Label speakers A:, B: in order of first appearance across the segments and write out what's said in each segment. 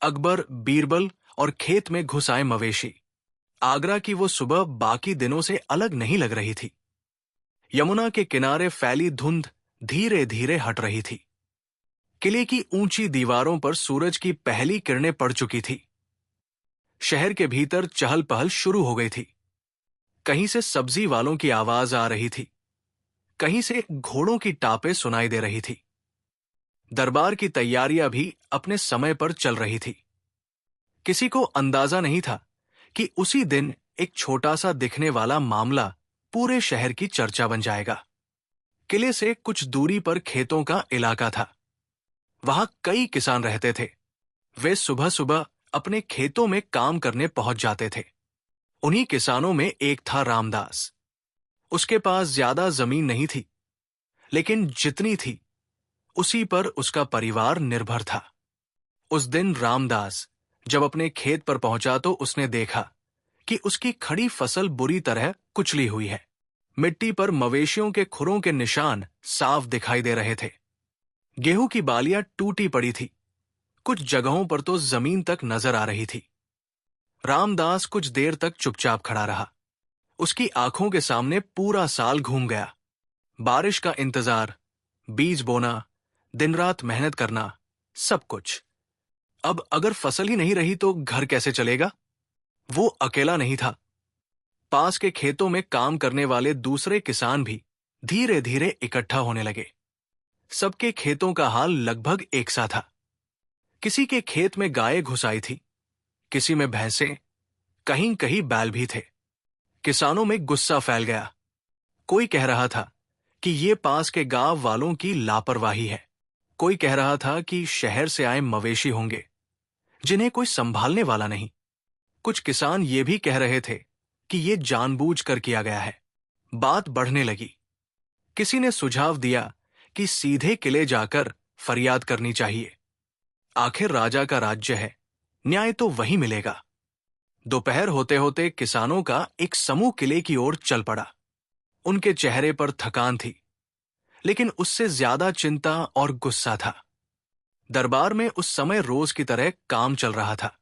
A: अकबर, बीरबल और खेत में घुस आए मवेशी। आगरा की वो सुबह बाकी दिनों से अलग नहीं लग रही थी। यमुना के किनारे फैली धुंध धीरे धीरे हट रही थी। किले की ऊंची दीवारों पर सूरज की पहली किरणें पड़ चुकी थी। शहर के भीतर चहल पहल शुरू हो गई थी। कहीं से सब्जी वालों की आवाज आ रही थी, कहीं से घोड़ों की टापें सुनाई दे रही थी। दरबार की तैयारियां भी अपने समय पर चल रही थी। किसी को अंदाजा नहीं था कि उसी दिन एक छोटा सा दिखने वाला मामला पूरे शहर की चर्चा बन जाएगा। किले से कुछ दूरी पर खेतों का इलाका था। वहां कई किसान रहते थे। वे सुबह सुबह अपने खेतों में काम करने पहुंच जाते थे। उन्हीं किसानों में एक था रामदास। उसके पास ज्यादा जमीन नहीं थी, लेकिन जितनी थी उसी पर उसका परिवार निर्भर था। उस दिन रामदास जब अपने खेत पर पहुंचा तो उसने देखा कि उसकी खड़ी फसल बुरी तरह कुचली हुई है। मिट्टी पर मवेशियों के खुरों के निशान साफ दिखाई दे रहे थे। गेहूं की बालियां टूटी पड़ी थी, कुछ जगहों पर तो जमीन तक नजर आ रही थी। रामदास कुछ देर तक चुपचाप खड़ा रहा। उसकी आंखों के सामने पूरा साल घूम गया। बारिश का इंतजार, बीज बोना, दिन रात मेहनत करना, सब कुछ। अब अगर फसल ही नहीं रही तो घर कैसे चलेगा? वो अकेला नहीं था। पास के खेतों में काम करने वाले दूसरे किसान भी धीरे धीरे इकट्ठा होने लगे। सबके खेतों का हाल लगभग एक सा था। किसी के खेत में गायें घुस आई थी, किसी में भैंसें, कहीं कहीं बैल भी थे। किसानों में गुस्सा फैल गया। कोई कह रहा था कि ये पास के गांव वालों की लापरवाही है। कोई कह रहा था कि शहर से आए मवेशी होंगे जिन्हें कोई संभालने वाला नहीं। कुछ किसान ये भी कह रहे थे कि ये जानबूझकर किया गया है। बात बढ़ने लगी। किसी ने सुझाव दिया कि सीधे किले जाकर फरियाद करनी चाहिए। आखिर राजा का राज्य है, न्याय तो वही मिलेगा। दोपहर होते होते किसानों का एक समूह किले की ओर चल पड़ा। उनके चेहरे पर थकान थी, लेकिन उससे ज्यादा चिंता और गुस्सा था। दरबार में उस समय रोज की तरह काम चल रहा था।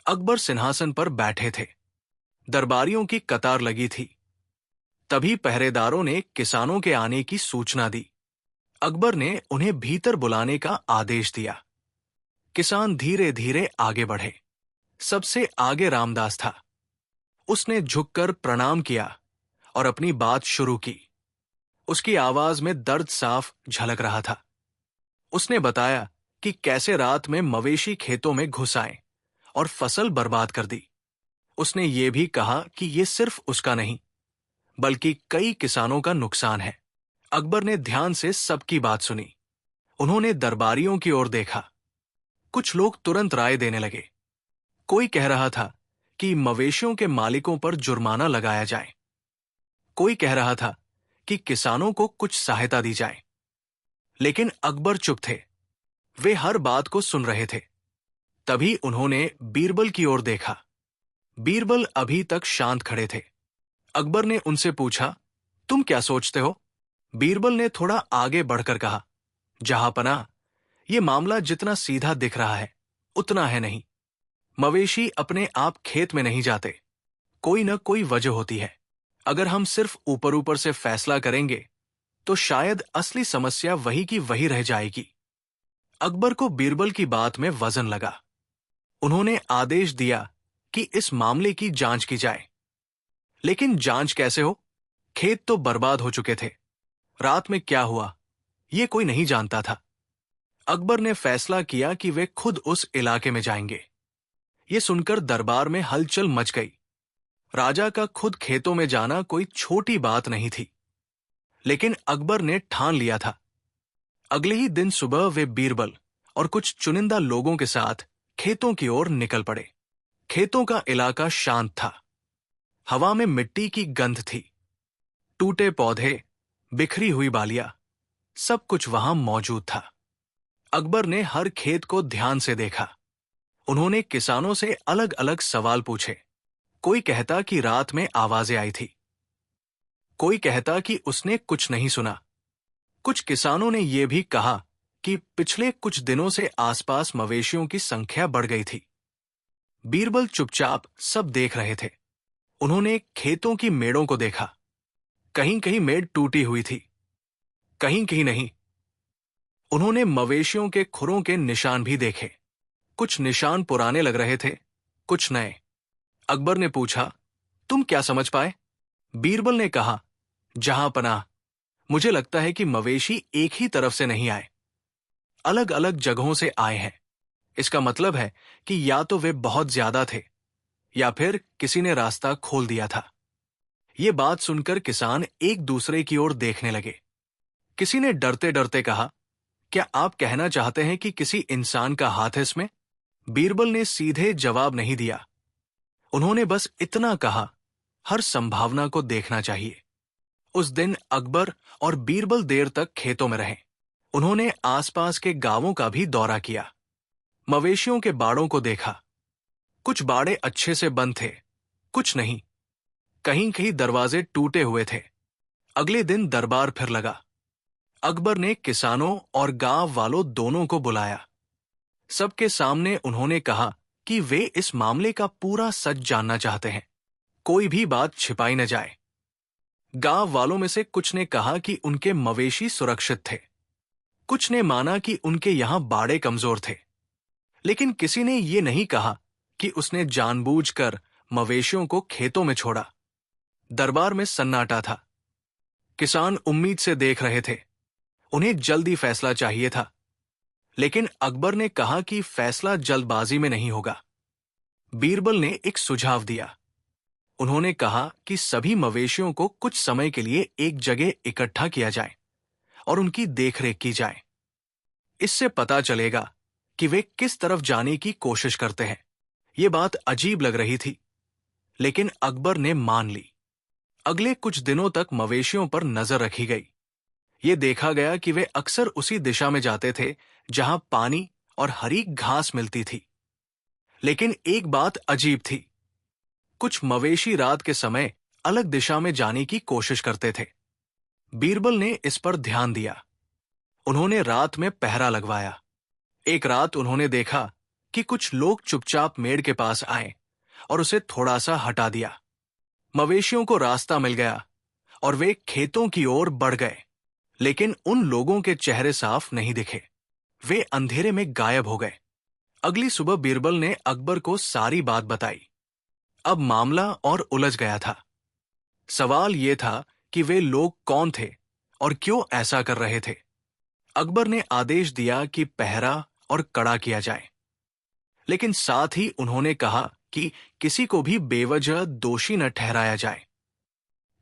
A: अकबर सिंहासन पर बैठे थे। दरबारियों की कतार लगी थी। तभी पहरेदारों ने किसानों के आने की सूचना दी। अकबर ने उन्हें भीतर बुलाने का आदेश दिया। किसान धीरे धीरे आगे बढ़े। सबसे आगे रामदास था। उसने झुककर प्रणाम किया और अपनी बात शुरू की। उसकी आवाज में दर्द साफ झलक रहा था। उसने बताया कि कैसे रात में मवेशी खेतों में घुस आए और फसल बर्बाद कर दी। उसने ये भी कहा कि ये सिर्फ उसका नहीं, बल्कि कई किसानों का नुकसान है। अकबर ने ध्यान से सबकी बात सुनी। उन्होंने दरबारियों की ओर देखा। कुछ लोग तुरंत राय देने लगे। कोई कह रहा था कि मवेशियों के मालिकों पर जुर्माना लगाया जाए। कोई कह रहा था कि किसानों को कुछ सहायता दी जाए। लेकिन अकबर चुप थे। वे हर बात को सुन रहे थे। तभी उन्होंने बीरबल की ओर देखा। बीरबल अभी तक शांत खड़े थे। अकबर ने उनसे पूछा, तुम क्या सोचते हो? बीरबल ने थोड़ा आगे बढ़कर कहा, जहांपनाह, यह मामला जितना सीधा दिख रहा है उतना है नहीं। मवेशी अपने आप खेत में नहीं जाते। कोई न कोई वजह होती है। अगर हम सिर्फ ऊपर ऊपर से फैसला करेंगे तो शायद असली समस्या वही की वही रह जाएगी। अकबर को बीरबल की बात में वजन लगा। उन्होंने आदेश दिया कि इस मामले की जांच की जाए। लेकिन जांच कैसे हो? खेत तो बर्बाद हो चुके थे। रात में क्या हुआ ये कोई नहीं जानता था। अकबर ने फैसला किया कि वे खुद उस इलाके में जाएंगे। ये सुनकर दरबार में हलचल मच गई। राजा का खुद खेतों में जाना कोई छोटी बात नहीं थी। लेकिन अकबर ने ठान लिया था। अगले ही दिन सुबह वे बीरबल और कुछ चुनिंदा लोगों के साथ खेतों की ओर निकल पड़े। खेतों का इलाका शांत था। हवा में मिट्टी की गंध थी। टूटे पौधे, बिखरी हुई बालियां, सब कुछ वहां मौजूद था। अकबर ने हर खेत को ध्यान से देखा। उन्होंने किसानों से अलग अलग सवाल पूछे। कोई कहता कि रात में आवाजें आई थी, कोई कहता कि उसने कुछ नहीं सुना। कुछ किसानों ने यह भी कहा कि पिछले कुछ दिनों से आसपास मवेशियों की संख्या बढ़ गई थी। बीरबल चुपचाप सब देख रहे थे। उन्होंने खेतों की मेड़ों को देखा। कहीं कहीं मेड़ टूटी हुई थी, कहीं कहीं नहीं। उन्होंने मवेशियों के खुरों के निशान भी देखे। कुछ निशान पुराने लग रहे थे, कुछ नए। अकबर ने पूछा, तुम क्या समझ पाए? बीरबल ने कहा, जहां पनाह, मुझे लगता है कि मवेशी एक ही तरफ से नहीं आए, अलग अलग जगहों से आए हैं। इसका मतलब है कि या तो वे बहुत ज्यादा थे या फिर किसी ने रास्ता खोल दिया था। ये बात सुनकर किसान एक दूसरे की ओर देखने लगे। किसी ने डरते डरते कहा, क्या आप कहना चाहते हैं कि किसी इंसान का हाथ है इसमें? बीरबल ने सीधे जवाब नहीं दिया। उन्होंने बस इतना कहा, हर संभावना को देखना चाहिए। उस दिन अकबर और बीरबल देर तक खेतों में रहे। उन्होंने आसपास के गांवों का भी दौरा किया। मवेशियों के बाड़ों को देखा। कुछ बाड़े अच्छे से बंद थे, कुछ नहीं। कहीं कहीं दरवाजे टूटे हुए थे। अगले दिन दरबार फिर लगा। अकबर ने किसानों और गांव वालों दोनों को बुलाया। सबके सामने उन्होंने कहा कि वे इस मामले का पूरा सच जानना चाहते हैं। कोई भी बात छिपाई न जाए। गांव वालों में से कुछ ने कहा कि उनके मवेशी सुरक्षित थे। कुछ ने माना कि उनके यहां बाड़े कमजोर थे। लेकिन किसी ने ये नहीं कहा कि उसने जानबूझकर मवेशियों को खेतों में छोड़ा। दरबार में सन्नाटा था। किसान उम्मीद से देख रहे थे। उन्हें जल्दी फैसला चाहिए था। लेकिन अकबर ने कहा कि फैसला जल्दबाजी में नहीं होगा। बीरबल ने एक सुझाव दिया। उन्होंने कहा कि सभी मवेशियों को कुछ समय के लिए एक जगह इकट्ठा किया जाए और उनकी देखरेख की जाए। इससे पता चलेगा कि वे किस तरफ जाने की कोशिश करते हैं। ये बात अजीब लग रही थी, लेकिन अकबर ने मान ली। अगले कुछ दिनों तक मवेशियों पर नजर रखी गई। ये देखा गया कि वे अक्सर उसी दिशा में जाते थे जहां पानी और हरी घास मिलती थी। लेकिन एक बात अजीब थी। कुछ मवेशी रात के समय अलग दिशा में जाने की कोशिश करते थे। बीरबल ने इस पर ध्यान दिया। उन्होंने रात में पहरा लगवाया। एक रात उन्होंने देखा कि कुछ लोग चुपचाप मेड़ के पास आए और उसे थोड़ा सा हटा दिया। मवेशियों को रास्ता मिल गया और वे खेतों की ओर बढ़ गए। लेकिन उन लोगों के चेहरे साफ नहीं दिखे। वे अंधेरे में गायब हो गए। अगली सुबह बीरबल ने अकबर को सारी बात बताई। अब मामला और उलझ गया था। सवाल यह था कि वे लोग कौन थे और क्यों ऐसा कर रहे थे। अकबर ने आदेश दिया कि पहरा और कड़ा किया जाए, लेकिन साथ ही उन्होंने कहा कि किसी को भी बेवजह दोषी न ठहराया जाए।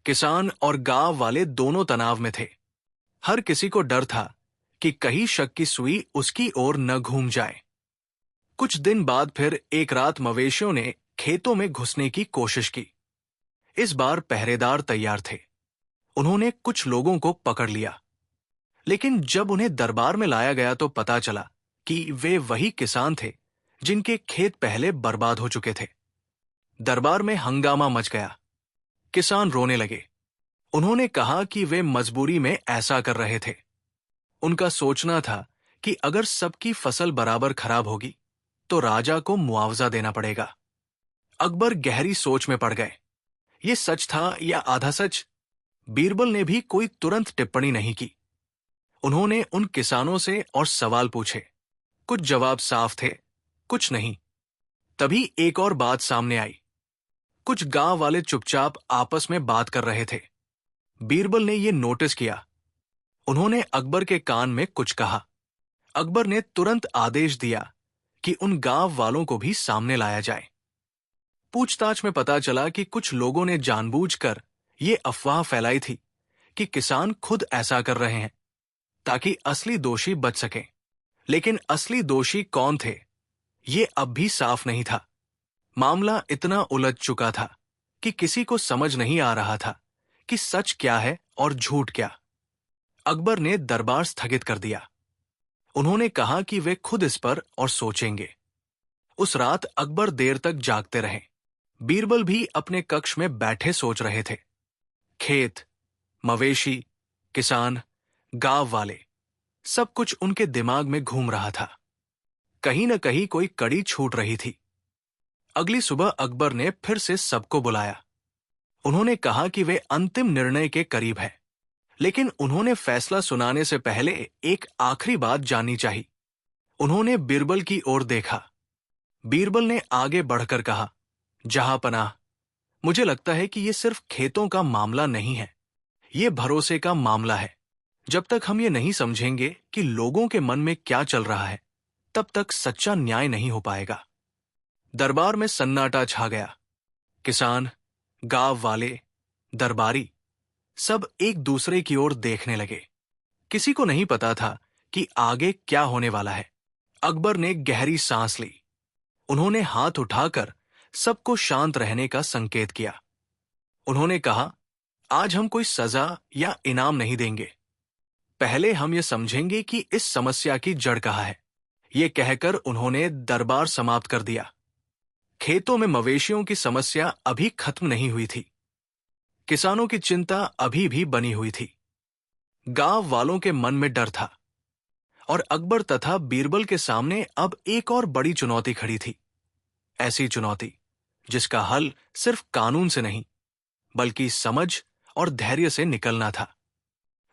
A: किसान और गांव वाले दोनों तनाव में थे। हर किसी को डर था कि कहीं शक की सुई उसकी ओर न घूम जाए। कुछ दिन बाद फिर एक रात मवेशियों ने खेतों में घुसने की कोशिश की। इस बार पहरेदार तैयार थे। उन्होंने कुछ लोगों को पकड़ लिया। लेकिन जब उन्हें दरबार में लाया गया तो पता चला कि वे वही किसान थे जिनके खेत पहले बर्बाद हो चुके थे। दरबार में हंगामा मच गया। किसान रोने लगे। उन्होंने कहा कि वे मजबूरी में ऐसा कर रहे थे। उनका सोचना था कि अगर सबकी फसल बराबर खराब होगी तो राजा को मुआवजा देना पड़ेगा। अकबर गहरी सोच में पड़ गए। ये सच था या आधा सच? बीरबल ने भी कोई तुरंत टिप्पणी नहीं की। उन्होंने उन किसानों से और सवाल पूछे। कुछ जवाब साफ थे, कुछ नहीं। तभी एक और बात सामने आई। कुछ गांव वाले चुपचाप आपस में बात कर रहे थे। बीरबल ने यह नोटिस किया। उन्होंने अकबर के कान में कुछ कहा। अकबर ने तुरंत आदेश दिया कि उन गांव वालों को भी सामने लाया जाए। पूछताछ में पता चला कि कुछ लोगों ने जानबूझकर ये अफवाह फैलाई थी कि किसान खुद ऐसा कर रहे हैं ताकि असली दोषी बच सकें। लेकिन असली दोषी कौन थे, ये अब भी साफ नहीं था। मामला इतना उलझ चुका था कि किसी को समझ नहीं आ रहा था कि सच क्या है और झूठ क्या। अकबर ने दरबार स्थगित कर दिया। उन्होंने कहा कि वे खुद इस पर और सोचेंगे। उस रात अकबर देर तक जागते रहे। बीरबल भी अपने कक्ष में बैठे सोच रहे थे। खेत, मवेशी, किसान, गांव वाले, सब कुछ उनके दिमाग में घूम रहा था। कहीं न कहीं कोई कड़ी छूट रही थी। अगली सुबह अकबर ने फिर से सबको बुलाया। उन्होंने कहा कि वे अंतिम निर्णय के करीब हैं, लेकिन उन्होंने फैसला सुनाने से पहले एक आखिरी बात जाननी चाहिए। उन्होंने बीरबल की ओर देखा। बीरबल ने आगे बढ़कर कहा, जहांपनाह, मुझे लगता है कि यह सिर्फ खेतों का मामला नहीं है, ये भरोसे का मामला है। जब तक हम ये नहीं समझेंगे कि लोगों के मन में क्या चल रहा है, तब तक सच्चा न्याय नहीं हो पाएगा। दरबार में सन्नाटा छा गया। किसान, गांव वाले, दरबारी सब एक दूसरे की ओर देखने लगे। किसी को नहीं पता था कि आगे क्या होने वाला है। अकबर ने गहरी सांस ली। उन्होंने हाथ उठाकर सबको शांत रहने का संकेत किया। उन्होंने कहा, आज हम कोई सजा या इनाम नहीं देंगे। पहले हम ये समझेंगे कि इस समस्या की जड़ कहाँ है। ये कहकर उन्होंने दरबार समाप्त कर दिया। खेतों में मवेशियों की समस्या अभी खत्म नहीं हुई थी। किसानों की चिंता अभी भी बनी हुई थी। गांव वालों के मन में डर था और अकबर तथा बीरबल के सामने अब एक और बड़ी चुनौती खड़ी थी। ऐसी चुनौती जिसका हल सिर्फ कानून से नहीं, बल्कि समझ और धैर्य से निकलना था।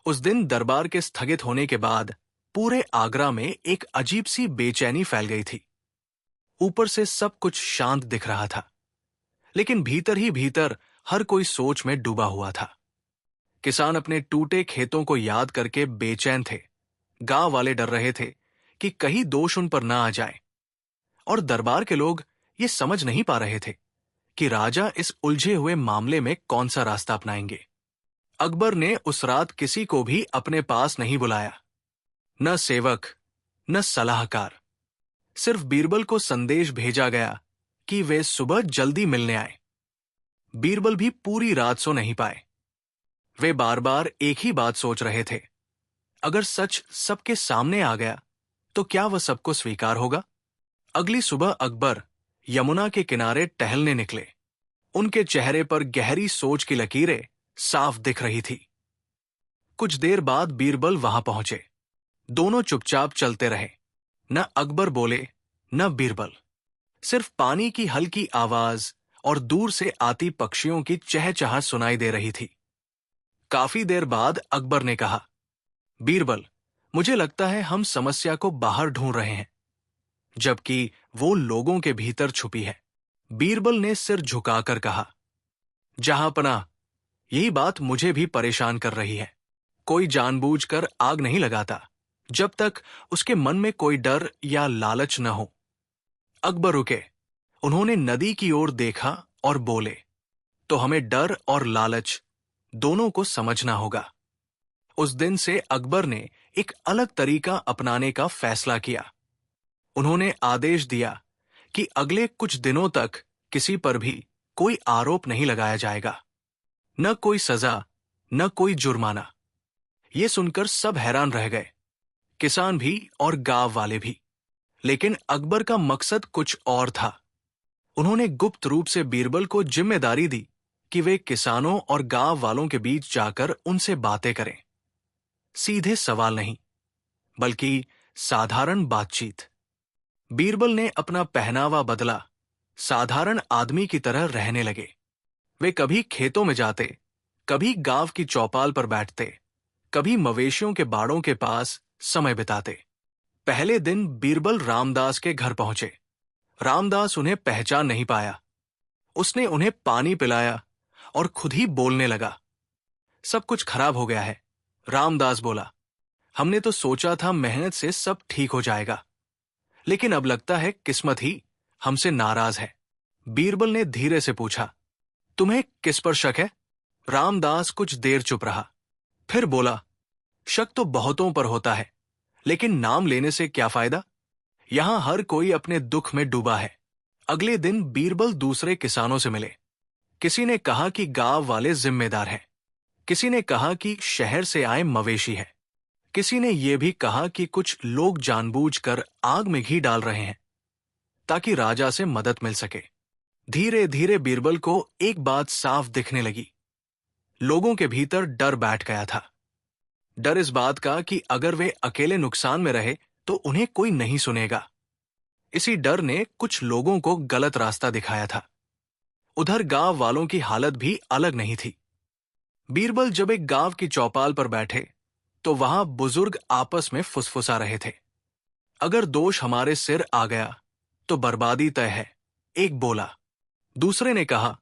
A: उस दिन दरबार के स्थगित होने के बाद पूरे आगरा में एक अजीब सी बेचैनी फैल गई थी। ऊपर से सब कुछ शांत दिख रहा था, लेकिन भीतर ही भीतर हर कोई सोच में डूबा हुआ था। किसान अपने टूटे खेतों को याद करके बेचैन थे। गांव वाले डर रहे थे कि कहीं दोष उन पर ना आ जाए, और दरबार के लोग ये समझ नहीं पा रहे थे कि राजा इस उलझे हुए मामले में कौन सा रास्ता अपनाएंगे। अकबर ने उस रात किसी को भी अपने पास नहीं बुलाया, न सेवक न सलाहकार। सिर्फ बीरबल को संदेश भेजा गया कि वे सुबह जल्दी मिलने आए। बीरबल भी पूरी रात सो नहीं पाए। वे बार बार एक ही बात सोच रहे थे, अगर सच सबके सामने आ गया तो क्या वह सबको स्वीकार होगा। अगली सुबह अकबर यमुना के किनारे टहलने निकले। उनके चेहरे पर गहरी सोच की लकीरें साफ दिख रही थी। कुछ देर बाद बीरबल वहां पहुंचे। दोनों चुपचाप चलते रहे। न अकबर बोले न बीरबल। सिर्फ पानी की हल्की आवाज और दूर से आती पक्षियों की चहचहाट सुनाई दे रही थी। काफी देर बाद अकबर ने कहा, बीरबल, मुझे लगता है हम समस्या को बाहर ढूंढ रहे हैं, जबकि वो लोगों के भीतर छुपी है। बीरबल ने सिर झुकाकर कहा, जहांपनाह, यही बात मुझे भी परेशान कर रही है। कोई जानबूझकर आग नहीं लगाता जब तक उसके मन में कोई डर या लालच न हो। अकबर रुके। उन्होंने नदी की ओर देखा और बोले, तो हमें डर और लालच दोनों को समझना होगा। उस दिन से अकबर ने एक अलग तरीका अपनाने का फैसला किया। उन्होंने आदेश दिया कि अगले कुछ दिनों तक किसी पर भी कोई आरोप नहीं लगाया जाएगा, न कोई सजा, न कोई जुर्माना। ये सुनकर सब हैरान रह गए, किसान भी और गांव वाले भी। लेकिन अकबर का मकसद कुछ और था। उन्होंने गुप्त रूप से बीरबल को जिम्मेदारी दी कि वे किसानों और गांव वालों के बीच जाकर उनसे बातें करें। सीधे सवाल नहीं, बल्कि साधारण बातचीत। बीरबल ने अपना पहनावा बदला, साधारण आदमी की तरह रहने लगे। वे कभी खेतों में जाते, कभी गांव की चौपाल पर बैठते, कभी मवेशियों के बाड़ों के पास समय बिताते। पहले दिन बीरबल रामदास के घर पहुंचे। रामदास उन्हें पहचान नहीं पाया। उसने उन्हें पानी पिलाया और खुद ही बोलने लगा। सब कुछ खराब हो गया है, रामदास बोला। हमने तो सोचा था मेहनत से सब ठीक हो जाएगा, लेकिन अब लगता है किस्मत ही हमसे नाराज है। बीरबल ने धीरे से पूछा, तुम्हें किस पर शक है? रामदास कुछ देर चुप रहा, फिर बोला, शक तो बहुतों पर होता है, लेकिन नाम लेने से क्या फायदा? यहां हर कोई अपने दुख में डूबा है। अगले दिन बीरबल दूसरे किसानों से मिले। किसी ने कहा कि गांव वाले जिम्मेदार हैं, किसी ने कहा कि शहर से आए मवेशी है, किसी ने यह भी कहा कि कुछ लोग जानबूझकर आग में घी डाल रहे हैं ताकि राजा से मदद मिल सके। धीरे धीरे बीरबल को एक बात साफ दिखने लगी, लोगों के भीतर डर बैठ गया था। डर इस बात का कि अगर वे अकेले नुकसान में रहे तो उन्हें कोई नहीं सुनेगा। इसी डर ने कुछ लोगों को गलत रास्ता दिखाया था। उधर गांव वालों की हालत भी अलग नहीं थी। बीरबल जब एक गांव की चौपाल पर बैठे तो वहां बुजुर्ग आपस में फुसफुसा रहे थे। अगर दोष हमारे सिर आ गया तो बर्बादी तय है, एक बोला। दूसरे ने कहा,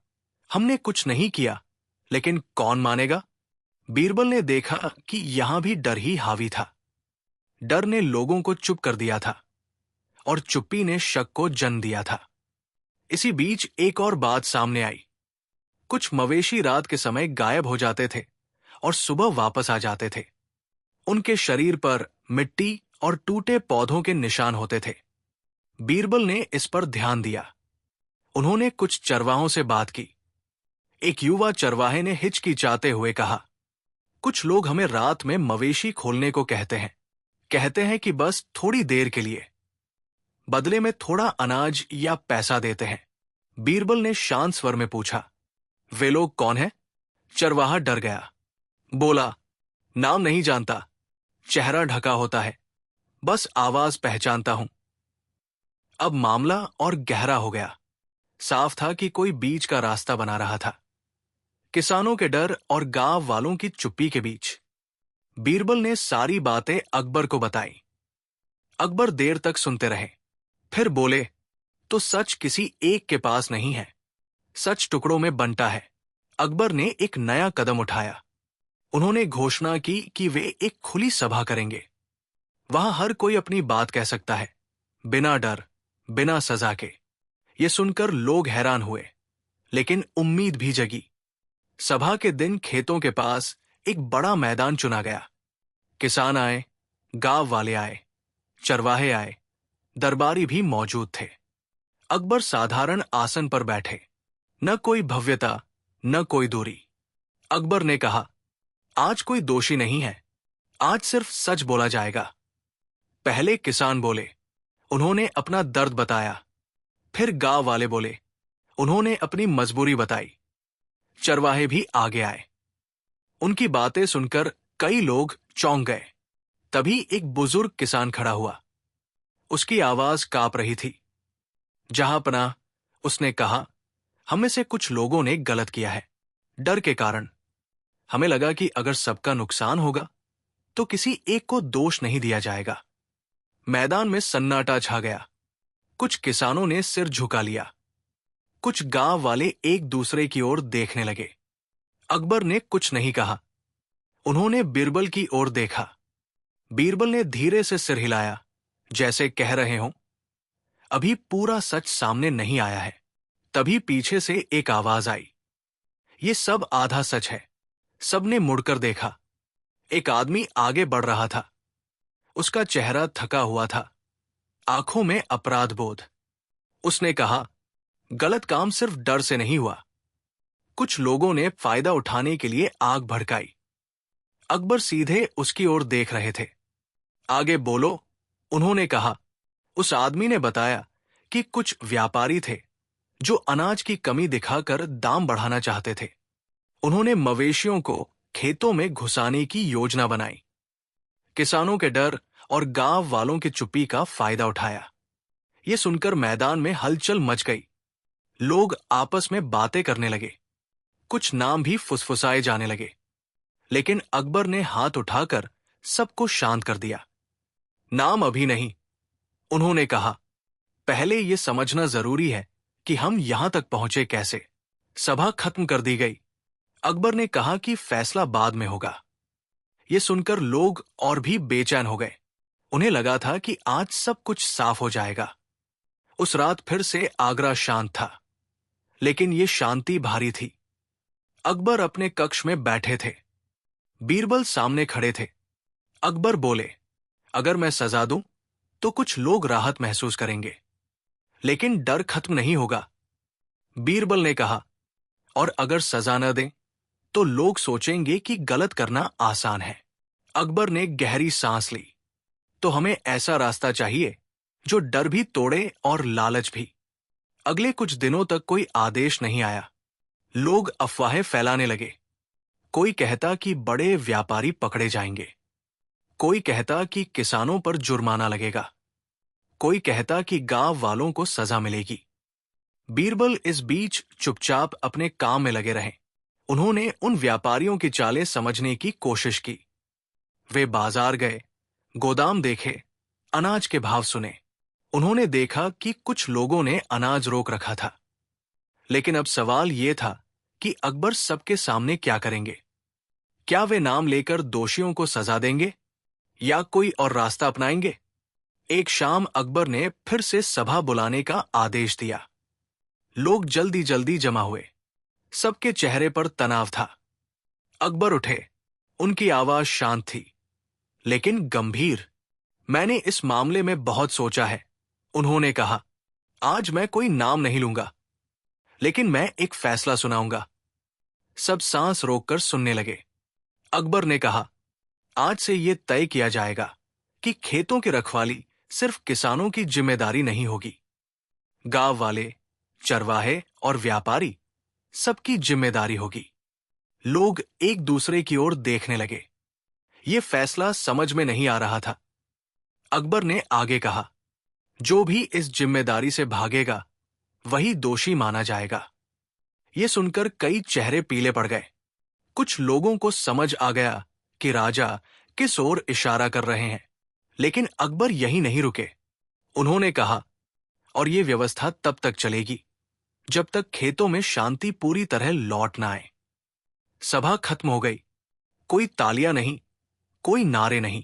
A: हमने कुछ नहीं किया, लेकिन कौन मानेगा? बीरबल ने देखा कि यहां भी डर ही हावी था। डर ने लोगों को चुप कर दिया था और चुप्पी ने शक को जन्म दिया था। इसी बीच एक और बात सामने आई। कुछ मवेशी रात के समय गायब हो जाते थे और सुबह वापस आ जाते थे। उनके शरीर पर मिट्टी और टूटे पौधों के निशान होते थे। बीरबल ने इस पर ध्यान दिया। उन्होंने कुछ चरवाहों से बात की। एक युवा चरवाहे ने हिचकिचाते हुए कहा, कुछ लोग हमें रात में मवेशी खोलने को कहते हैं कि बस थोड़ी देर के लिए, बदले में थोड़ा अनाज या पैसा देते हैं। बीरबल ने शांत स्वर में पूछा, वे लोग कौन हैं? चरवाहा डर गया। बोला, नाम नहीं जानता, चेहरा ढका होता है, बस आवाज पहचानता हूं। अब मामला और गहरा हो गया। साफ था कि कोई बीच का रास्ता बना रहा था। किसानों के डर और गांव वालों की चुप्पी के बीच बीरबल ने सारी बातें अकबर को बताई। अकबर देर तक सुनते रहे, फिर बोले, तो सच किसी एक के पास नहीं है, सच टुकड़ों में बंटा है। अकबर ने एक नया कदम उठाया। उन्होंने घोषणा की कि वे एक खुली सभा करेंगे। वहां हर कोई अपनी बात कह सकता है, बिना डर, बिना सजा के। ये सुनकर लोग हैरान हुए, लेकिन उम्मीद भी जगी। सभा के दिन खेतों के पास एक बड़ा मैदान चुना गया। किसान आए, गांव वाले आए, चरवाहे आए, दरबारी भी मौजूद थे। अकबर साधारण आसन पर बैठे, न कोई भव्यता, न कोई दूरी। अकबर ने कहा, आज कोई दोषी नहीं है, आज सिर्फ सच बोला जाएगा। पहले किसान बोले, उन्होंने अपना दर्द बताया। फिर गांव वाले बोले, उन्होंने अपनी मजबूरी बताई। चरवाहे भी आगे आए। उनकी बातें सुनकर कई लोग चौंक गए। तभी एक बुजुर्ग किसान खड़ा हुआ। उसकी आवाज कांप रही थी। जहांपनाह, उसने कहा, हम में से कुछ लोगों ने गलत किया है, डर के कारण। हमें लगा कि अगर सबका नुकसान होगा तो किसी एक को दोष नहीं दिया जाएगा। मैदान में सन्नाटा छा गया। कुछ किसानों ने सिर झुका लिया। कुछ गांव वाले एक दूसरे की ओर देखने लगे। अकबर ने कुछ नहीं कहा। उन्होंने बीरबल की ओर देखा। बीरबल ने धीरे से सिर हिलाया, जैसे कह रहे हों, अभी पूरा सच सामने नहीं आया है। तभी पीछे से एक आवाज आई, ये सब आधा सच है। सबने मुड़कर देखा। एक आदमी आगे बढ़ रहा था। उसका चेहरा थका हुआ था, आंखों में अपराध बोध। उसने कहा, गलत काम सिर्फ डर से नहीं हुआ, कुछ लोगों ने फायदा उठाने के लिए आग भड़काई। अकबर सीधे उसकी ओर देख रहे थे। आगे बोलो, उन्होंने कहा। उस आदमी ने बताया कि कुछ व्यापारी थे जो अनाज की कमी दिखाकर दाम बढ़ाना चाहते थे। उन्होंने मवेशियों को खेतों में घुसाने की योजना बनाई। किसानों के डर और गांव वालों की चुप्पी का फायदा उठाया। ये सुनकर मैदान में हलचल मच गई। लोग आपस में बातें करने लगे। कुछ नाम भी फुसफुसाए जाने लगे। लेकिन अकबर ने हाथ उठाकर सबको शांत कर दिया। नाम अभी नहीं, उन्होंने कहा। पहले यह समझना जरूरी है कि हम यहां तक पहुंचे कैसे। सभा खत्म कर दी गई। अकबर ने कहा कि फैसला बाद में होगा। यह सुनकर लोग और भी बेचैन हो गए। उन्हें लगा था कि आज सब कुछ साफ हो जाएगा। उस रात फिर से आगरा शांत था, लेकिन यह शांति भारी थी। अकबर अपने कक्ष में बैठे थे। बीरबल सामने खड़े थे। अकबर बोले, अगर मैं सजा दूं तो कुछ लोग राहत महसूस करेंगे, लेकिन डर खत्म नहीं होगा। बीरबल ने कहा, और अगर सजा न दें तो लोग सोचेंगे कि गलत करना आसान है। अकबर ने गहरी सांस ली। तो हमें ऐसा रास्ता चाहिए जो डर भी तोड़े और लालच भी। अगले कुछ दिनों तक कोई आदेश नहीं आया। लोग अफवाहें फैलाने लगे। कोई कहता कि बड़े व्यापारी पकड़े जाएंगे, कोई कहता कि किसानों पर जुर्माना लगेगा, कोई कहता कि गांव वालों को सजा मिलेगी। बीरबल इस बीच चुपचाप अपने काम में लगे रहे। उन्होंने उन व्यापारियों की चालें समझने की कोशिश की। वे बाजार गए, गोदाम देखे, अनाज के भाव सुने। उन्होंने देखा कि कुछ लोगों ने अनाज रोक रखा था। लेकिन अब सवाल यह था कि अकबर सबके सामने क्या करेंगे। क्या वे नाम लेकर दोषियों को सजा देंगे या कोई और रास्ता अपनाएंगे? एक शाम अकबर ने फिर से सभा बुलाने का आदेश दिया। लोग जल्दी जल्दी जमा हुए। सबके चेहरे पर तनाव था। अकबर उठे। उनकी आवाज शांत थी, लेकिन गंभीर। मैंने इस मामले में बहुत सोचा है, उन्होंने कहा। आज मैं कोई नाम नहीं लूंगा, लेकिन मैं एक फैसला सुनाऊंगा। सब सांस रोककर सुनने लगे। अकबर ने कहा, आज से यह तय किया जाएगा कि खेतों की रखवाली सिर्फ किसानों की जिम्मेदारी नहीं होगी। गांव वाले, चरवाहे और व्यापारी, सबकी जिम्मेदारी होगी। लोग एक दूसरे की ओर देखने लगे। यह फैसला समझ में नहीं आ रहा था। अकबर ने आगे कहा, जो भी इस जिम्मेदारी से भागेगा वही दोषी माना जाएगा। यह सुनकर कई चेहरे पीले पड़ गए। कुछ लोगों को समझ आ गया कि राजा किस ओर इशारा कर रहे हैं। लेकिन अकबर यहीं नहीं रुके। उन्होंने कहा, और यह व्यवस्था तब तक चलेगी जब तक खेतों में शांति पूरी तरह लौट ना आए। सभा खत्म हो गई। कोई तालियां नहीं, कोई नारे नहीं,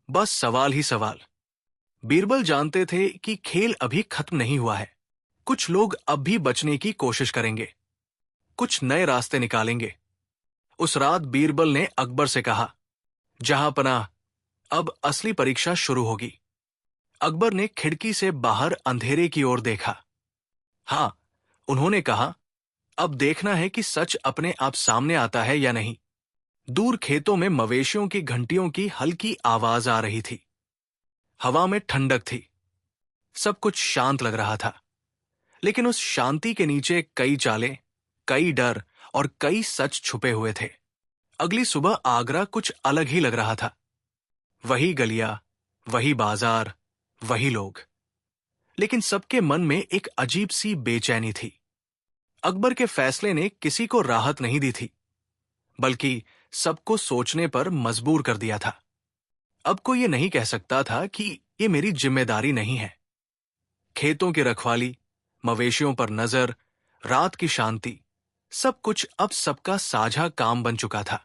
A: बस सवाल ही सवाल। बीरबल जानते थे कि खेल अभी खत्म नहीं हुआ है। कुछ लोग अब भी बचने की कोशिश करेंगे, कुछ नए रास्ते निकालेंगे। उस रात बीरबल ने अकबर से कहा, जहांपनाह, अब असली परीक्षा शुरू होगी। अकबर ने खिड़की से बाहर अंधेरे की ओर देखा। हां, उन्होंने कहा, अब देखना है कि सच अपने आप सामने आता है या नहीं। दूर खेतों में मवेशियों की घंटियों की हल्की आवाज आ रही थी। हवा में ठंडक थी। सब कुछ शांत लग रहा था। लेकिन उस शांति के नीचे कई चालें, कई डर और कई सच छुपे हुए थे। अगली सुबह आगरा कुछ अलग ही लग रहा था। वही गलियां, वही बाजार, वही लोग। लेकिन सबके मन में एक अजीब सी बेचैनी थी। अकबर के फैसले ने किसी को राहत नहीं दी थी, बल्कि सबको सोचने पर मजबूर कर दिया था। अब कोई ये नहीं कह सकता था कि ये मेरी जिम्मेदारी नहीं है। खेतों की रखवाली, मवेशियों पर नजर, रात की शांति, सब कुछ अब सबका साझा काम बन चुका था।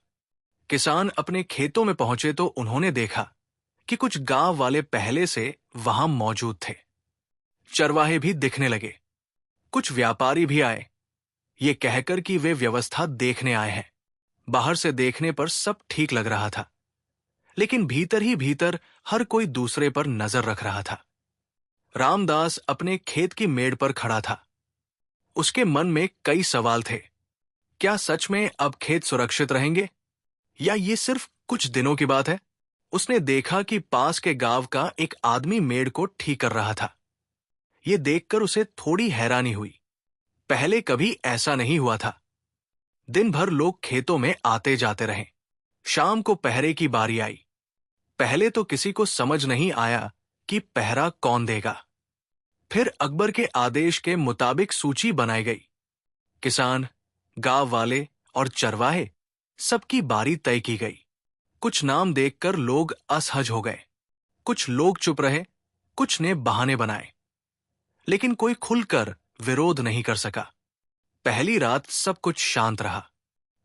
A: किसान अपने खेतों में पहुंचे तो उन्होंने देखा कि कुछ गांव वाले पहले से वहां मौजूद थे। चरवाहे भी दिखने लगे। कुछ व्यापारी भी आए, ये कहकर कि वे व्यवस्था देखने आए हैं। बाहर से देखने पर सब ठीक लग रहा था, लेकिन भीतर ही भीतर हर कोई दूसरे पर नजर रख रहा था। रामदास अपने खेत की मेड़ पर खड़ा था। उसके मन में कई सवाल थे। क्या सच में अब खेत सुरक्षित रहेंगे, या ये सिर्फ कुछ दिनों की बात है? उसने देखा कि पास के गांव का एक आदमी मेड़ को ठीक कर रहा था। ये देखकर उसे थोड़ी हैरानी हुई। पहले कभी ऐसा नहीं हुआ था। दिन भर लोग खेतों में आते जाते रहे। शाम को पहरे की बारी आई। पहले तो किसी को समझ नहीं आया कि पहरा कौन देगा। फिर अकबर के आदेश के मुताबिक सूची बनाई गई। किसान, गांव वाले और चरवाहे, सबकी बारी तय की गई। कुछ नाम देखकर लोग असहज हो गए। कुछ लोग चुप रहे, कुछ ने बहाने बनाए, लेकिन कोई खुलकर विरोध नहीं कर सका। पहली रात सब कुछ शांत रहा।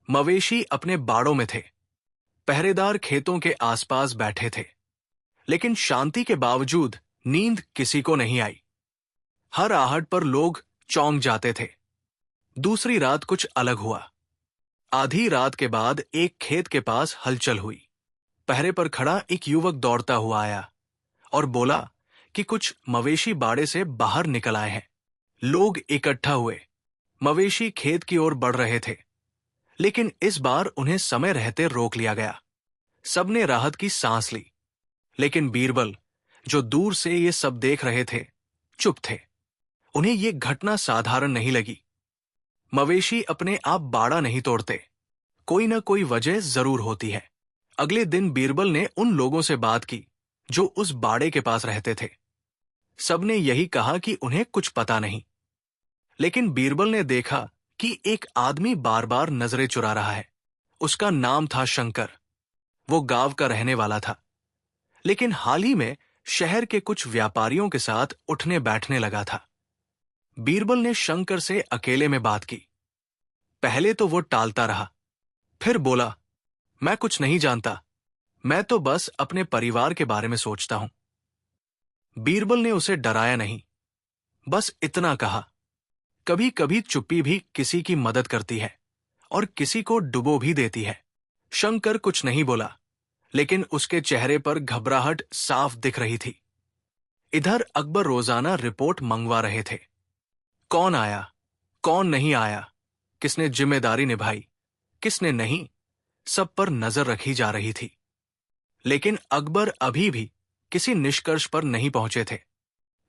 A: मवेशी अपने बाड़ों में थे। पहरेदार खेतों के आसपास बैठे थे, लेकिन शांति के बावजूद नींद किसी को नहीं आई। हर आहट पर लोग चौंक जाते थे। दूसरी रात कुछ अलग हुआ। आधी रात के बाद एक खेत के पास हलचल हुई। पहरे पर खड़ा एक युवक दौड़ता हुआ आया और बोला कि कुछ मवेशी बाड़े से बाहर निकल आए हैं। लोग इकट्ठा हुए। मवेशी खेत की ओर बढ़ रहे थे, लेकिन इस बार उन्हें समय रहते रोक लिया गया। सबने राहत की सांस ली, लेकिन बीरबल, जो दूर से ये सब देख रहे थे, चुप थे। उन्हें ये घटना साधारण नहीं लगी। मवेशी अपने आप बाड़ा नहीं तोड़ते, कोई ना कोई वजह जरूर होती है। अगले दिन बीरबल ने उन लोगों से बात की जो उस बाड़े के पास रहते थे। सबने यही कहा कि उन्हें कुछ पता नहीं। लेकिन बीरबल ने देखा कि एक आदमी बार बार नजरें चुरा रहा है। उसका नाम था शंकर। वो गांव का रहने वाला था, लेकिन हाल ही में शहर के कुछ व्यापारियों के साथ उठने बैठने लगा था। बीरबल ने शंकर से अकेले में बात की। पहले तो वो टालता रहा, फिर बोला, मैं कुछ नहीं जानता, मैं तो बस अपने परिवार के बारे में सोचता हूं। बीरबल ने उसे डराया नहीं, बस इतना कहा, कभी कभी चुप्पी भी किसी की मदद करती है और किसी को डुबो भी देती है। शंकर कुछ नहीं बोला, लेकिन उसके चेहरे पर घबराहट साफ दिख रही थी। इधर अकबर रोजाना रिपोर्ट मंगवा रहे थे। कौन आया, कौन नहीं आया, किसने जिम्मेदारी निभाई, किसने नहीं, सब पर नजर रखी जा रही थी। लेकिन अकबर अभी भी किसी निष्कर्ष पर नहीं पहुंचे थे।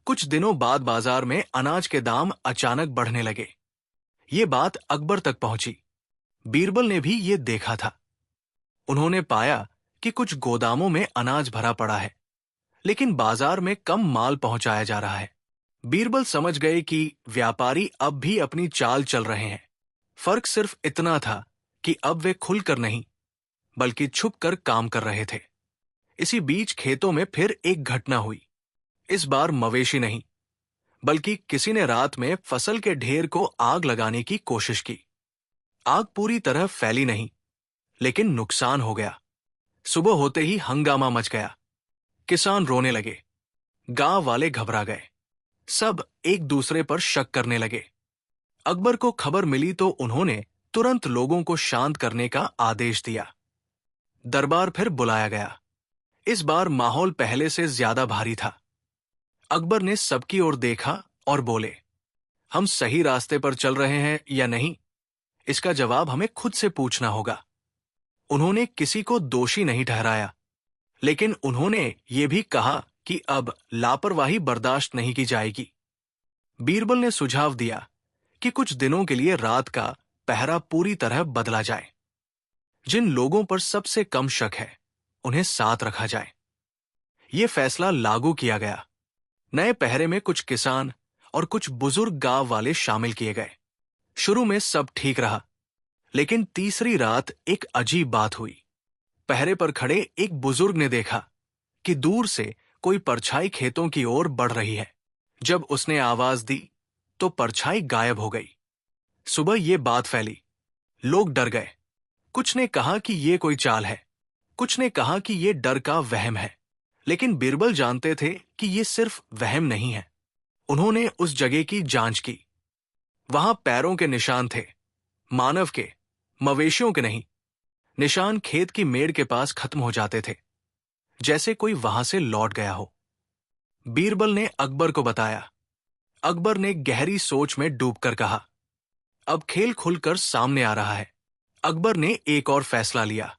A: कुछ दिनों बाद बाजार में अनाज के दाम अचानक बढ़ने लगे। ये बात अकबर तक पहुंची। बीरबल ने भी ये देखा था। उन्होंने पाया कि कुछ गोदामों में अनाज भरा पड़ा है, लेकिन बाजार में कम माल पहुंचाया जा रहा है। बीरबल समझ गए कि व्यापारी अब भी अपनी चाल चल रहे हैं। फर्क सिर्फ इतना था कि अब वे खुलकर नहीं, बल्कि छुपकर काम कर रहे थे। इसी बीच खेतों में फिर एक घटना हुई। इस बार मवेशी नहीं, बल्कि किसी ने रात में फसल के ढेर को आग लगाने की कोशिश की। आग पूरी तरह फैली नहीं, लेकिन नुकसान हो गया। सुबह होते ही हंगामा मच गया। किसान रोने लगे, गांव वाले घबरा गए, सब एक दूसरे पर शक करने लगे। अकबर को खबर मिली तो उन्होंने तुरंत लोगों को शांत करने का आदेश दिया। दरबार फिर बुलाया गया। इस बार माहौल पहले से ज्यादा भारी था। अकबर ने सबकी ओर देखा और बोले, हम सही रास्ते पर चल रहे हैं या नहीं, इसका जवाब हमें खुद से पूछना होगा। उन्होंने किसी को दोषी नहीं ठहराया, लेकिन उन्होंने ये भी कहा कि अब लापरवाही बर्दाश्त नहीं की जाएगी। बीरबल ने सुझाव दिया कि कुछ दिनों के लिए रात का पहरा पूरी तरह बदला जाए। जिन लोगों पर सबसे कम शक है, उन्हें साथ रखा जाए। ये फैसला लागू किया गया। नए पहरे में कुछ किसान और कुछ बुजुर्ग गांव वाले शामिल किए गए। शुरू में सब ठीक रहा, लेकिन तीसरी रात एक अजीब बात हुई। पहरे पर खड़े एक बुजुर्ग ने देखा कि दूर से कोई परछाई खेतों की ओर बढ़ रही है। जब उसने आवाज दी तो परछाई गायब हो गई। सुबह ये बात फैली, लोग डर गए। कुछ ने कहा कि ये कोई चाल है, कुछ ने कहा कि ये डर का वहम है, लेकिन बीरबल जानते थे कि ये सिर्फ वहम नहीं है। उन्होंने उस जगह की जांच की। वहां पैरों के निशान थे, मानव के, मवेशियों के नहीं। निशान खेत की मेड़ के पास खत्म हो जाते थे, जैसे कोई वहां से लौट गया हो। बीरबल ने अकबर को बताया। अकबर ने गहरी सोच में डूबकर कहा, अब खेल खुलकर सामने आ रहा है। अकबर ने एक और फैसला लिया।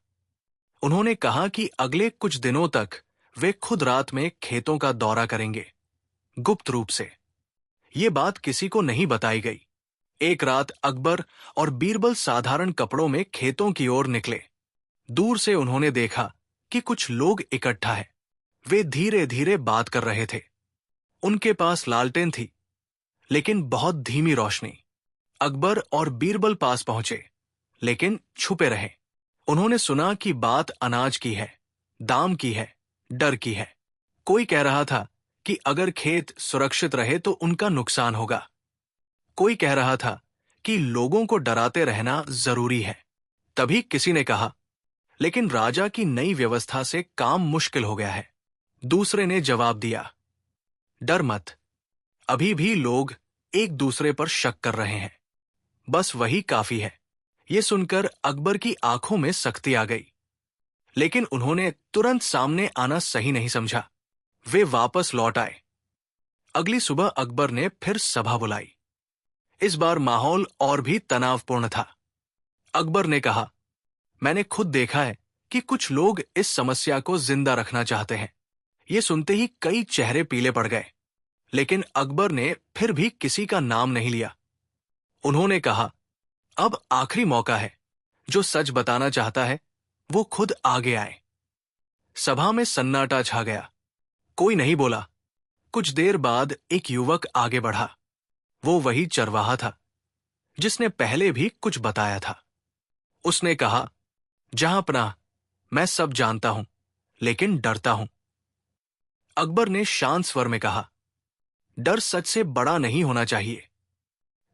A: उन्होंने कहा कि अगले कुछ दिनों तक वे खुद रात में खेतों का दौरा करेंगे, गुप्त रूप से। ये बात किसी को नहीं बताई गई। एक रात अकबर और बीरबल साधारण कपड़ों में खेतों की ओर निकले। दूर से उन्होंने देखा कि कुछ लोग इकट्ठा है। वे धीरे धीरे बात कर रहे थे। उनके पास लालटेन थी, लेकिन बहुत धीमी रोशनी। अकबर और बीरबल पास पहुंचे, लेकिन छुपे रहे। उन्होंने सुना कि बात अनाज की है, दाम की है, डर की है। कोई कह रहा था कि अगर खेत सुरक्षित रहे तो उनका नुकसान होगा। कोई कह रहा था कि लोगों को डराते रहना जरूरी है। तभी किसी ने कहा, लेकिन राजा की नई व्यवस्था से काम मुश्किल हो गया है। दूसरे ने जवाब दिया, डर मत, अभी भी लोग एक दूसरे पर शक कर रहे हैं, बस वही काफी है। ये सुनकर अकबर की आंखों में सख्ती आ गई, लेकिन उन्होंने तुरंत सामने आना सही नहीं समझा। वे वापस लौट आए। अगली सुबह अकबर ने फिर सभा बुलाई। इस बार माहौल और भी तनावपूर्ण था। अकबर ने कहा, मैंने खुद देखा है कि कुछ लोग इस समस्या को जिंदा रखना चाहते हैं। ये सुनते ही कई चेहरे पीले पड़ गए, लेकिन अकबर ने फिर भी किसी का नाम नहीं लिया। उन्होंने कहा, अब आखिरी मौका है। जो सच बताना चाहता है वो खुद आगे आए। सभा में सन्नाटा छा गया। कोई नहीं बोला। कुछ देर बाद एक युवक आगे बढ़ा। वो वही चरवाहा था जिसने पहले भी कुछ बताया था। उसने कहा, जहांपनाह, मैं सब जानता हूं, लेकिन डरता हूं। अकबर ने शांत स्वर में कहा, डर सच से बड़ा नहीं होना चाहिए।